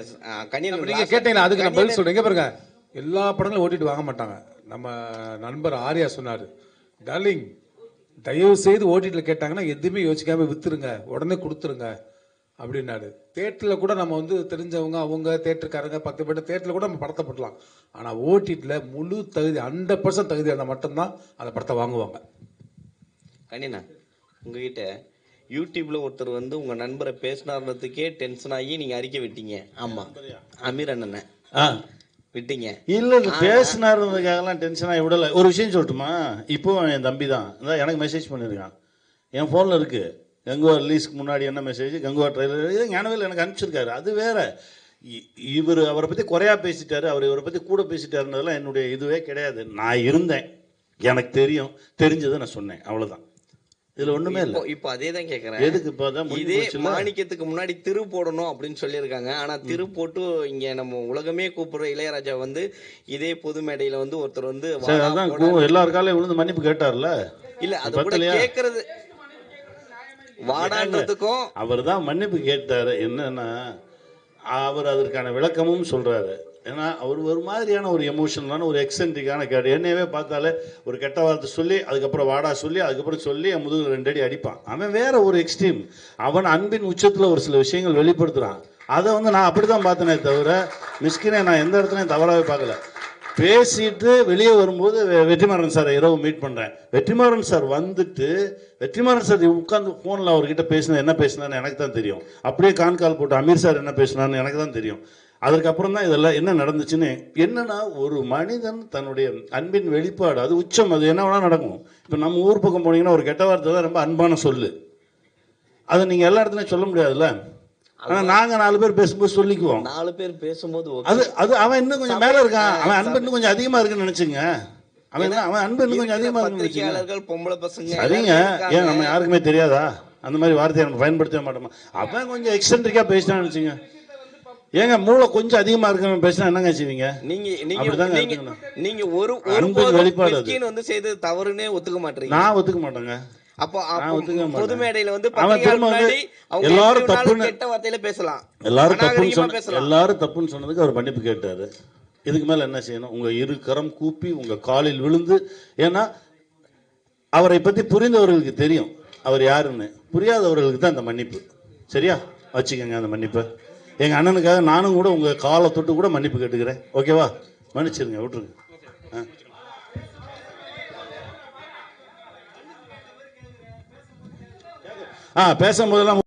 கன்னியன் நீங்கள் கேட்டீங்களா, அதுக்கு நான் பதில் சொல்கிறேன். பாருங்க, எல்லா படங்களும் ஓட்டிட்டு வாங்க மாட்டாங்க. நம்ம நண்பர் ஆர்யா சொன்னார், டார்லிங் தயவு செய்து ஓட்டிட்டில் கேட்டாங்கன்னா எதுவுமே யோசிக்காமல் விற்றுருங்க, உடனே கொடுத்துருங்க அப்படின்னாரு. தேட்டரில் கூட நம்ம வந்து தெரிஞ்சவங்க அவங்க தேட்டருக்காரங்க 10 பேர் தேட்டரில் கூட நம்ம படத்தை போட்டலாம். ஆனால் ஓடிடியில் முழு தகுதி 100% தகுதி இருந்தால் மட்டும்தான் அந்த படத்தை வாங்குவாங்க. கண்ணினா உங்ககிட்ட யூடியூப்ல ஒருத்தர் வந்து உங்க நண்பரை பேசினார்ன்றதுக்கே டென்ஷன் ஆகி நீங்க அறிக்கை விட்டீங்க. ஆமா, அமீர் அண்ணனை விட்டீங்க. இல்லை பேசினாருக்காகலாம் டென்ஷனாக விடலை. ஒரு விஷயம் சொல்லட்டுமா, இப்போ என் தம்பி தான் எனக்கு மெசேஜ் பண்ணியிருக்கான், என் ஃபோனில் இருக்குது. கங்குவா ரிலீஸ்க்கு முன்னாடி என்ன மெசேஜ், கங்குவா ட்ரெய்லர், இது ஞானவேல் எனக்கு அனுப்பிச்சிருக்காரு. அது வேற, இவர் அவரை பற்றி குறையா பேசிட்டாரு, அவர் இவரை பற்றி கூட பேசிட்டாருன்றதெல்லாம் என்னுடைய இதுவே கிடையாது. நான் இருந்தேன், எனக்கு தெரிஞ்சதை நான் சொன்னேன், அவ்வளோதான். இதுல ஒண்ணுமே இல்லை. இப்போ அதே தான் கேட்கறேன், எதுக்கு இப்போதான் இதே மாணிக்கத்துக்கு முன்னாடி திரு போடணும் அப்படின்னு சொல்லியிருக்காங்க. ஆனா திரு போட்டு இங்க நம்ம உலகமே கூப்பிடுற இளையராஜா வந்து இதே பொது மேடையில வந்து ஒருத்தர் வந்து எல்லார் காலையும் விழுந்து மன்னிப்பு கேட்டார்ல. இல்ல அது கூட கேட்கறது வாடான்றதுக்கும் அவர் தான் மன்னிப்பு கேட்டாரு. என்னன்னா அவர் அதற்கான விளக்கமும் சொல்கிறாரு. ஏன்னா அவர் ஒரு மாதிரியான ஒரு எமோஷனலான ஒரு எக்ஸென்ட்ரிக்கான கேடு. என்னையவே பார்த்தாலே ஒரு கெட்ட வார்த்தை சொல்லி அதுக்கப்புறம் வாடா சொல்லி அதுக்கப்புறம் சொல்லி என் முதுகு 2 அடி அடிப்பான். அவன் வேற ஒரு எக்ஸ்ட்ரீம். அவன் அன்பின் உச்சத்தில் ஒரு சில விஷயங்கள் வெளிப்படுத்துகிறான். அதை வந்து நான் அப்படி தான் பார்த்தனே தவிர மிஸ்கினை நான் எந்த இடத்துலையும் தவறாகவே பார்க்கல. பேசிட்டு வெளியே வரும்போது வெற்றிமாறன் சார் இரவு மீட் பண்ணுறேன். வெற்றிமாறன் சார் வந்துட்டு வெற்றிமாறன் சார் உட்காந்து ஃபோனில் அவர்கிட்ட பேசினா என்ன பேசினான்னு எனக்கு தான் தெரியும். அப்படியே கால் போட்டு அமீர் சார் என்ன பேசினான்னு எனக்கு தான் தெரியும். அதற்கப்புறம் தான் இதெல்லாம் என்ன நடந்துச்சுன்னு. என்னன்னா ஒரு மனிதன் தன்னுடைய அன்பின் வெளிப்பாடு அது உச்சம். அது என்ன வேணால் நடக்கும். இப்போ நம்ம ஊர் பக்கம் போனீங்கன்னா ஒரு கெட்ட வார்த்தை தான் ரொம்ப அன்பான சொல்லு. அதை நீங்கள் எல்லா இடத்துலையும் சொல்ல முடியாதுல்ல. ஆனால் நாங்கள் 4 பேர் பேசும்போது சொல்லிக்குவோம். 4 பேர் பேசும்போது அது அவன் இன்னும் கொஞ்சம் மேலே இருக்கான். அவன் அன்பு இன்னும் கொஞ்சம் அதிகமாக இருக்குன்னு நினச்சிங்க. அவன் அன்பு இன்னும் கொஞ்சம் அதிகமாக பத்திரிகையாளர்கள் பொம்பளை பசங்க சரிங்க. ஏன் நம்ம யாருக்குமே தெரியாதா? அந்த மாதிரி வார்த்தையை நம்ம பயன்படுத்த மாட்டோமா? அவன் கொஞ்சம் எக்ஸென்ட்ரிக்காக பேசினான்னு நினச்சிங்க. ஏங்க மூளை கொஞ்சம் அதிகமாக இருக்கவன் பேசினா என்னங்க செய்வீங்க? நீங்க ஒரு வெளிப்பாடு வந்து செய்து தவறுனே ஒத்துக்க மாட்டீங்க. நான் ஒத்துக்க மாட்டேங்க. அப்போ பொது மேடையில வந்து எல்லாரும் தப்புன்னு கெட்ட வார்த்தையில பேசலாம். எல்லாரும் தப்புன்னு சொன்னதுக்கு அவர் மன்னிப்பு கேட்டாரு. இதுக்கு மேல என்ன செய்யணும்? உங்க 2 கரம் கூப்பி உங்க காலில் விழுந்து. ஏன்னா அவரை பத்தி புரிந்தவர்களுக்கு தெரியும் அவர் யாருன்னு. புரியாதவர்களுக்கு தான் அந்த மன்னிப்பு. சரியா வச்சுக்கோங்க அந்த மன்னிப்பை. எங்க அண்ணனுக்காக நானும் கூட உங்க காலை தொட்டு கூட மன்னிப்பு கேட்டுக்கிறேன். ஓகேவா? மன்னிச்சிருங்க, விட்டுருங்க. பேசும்போதெல்லாம்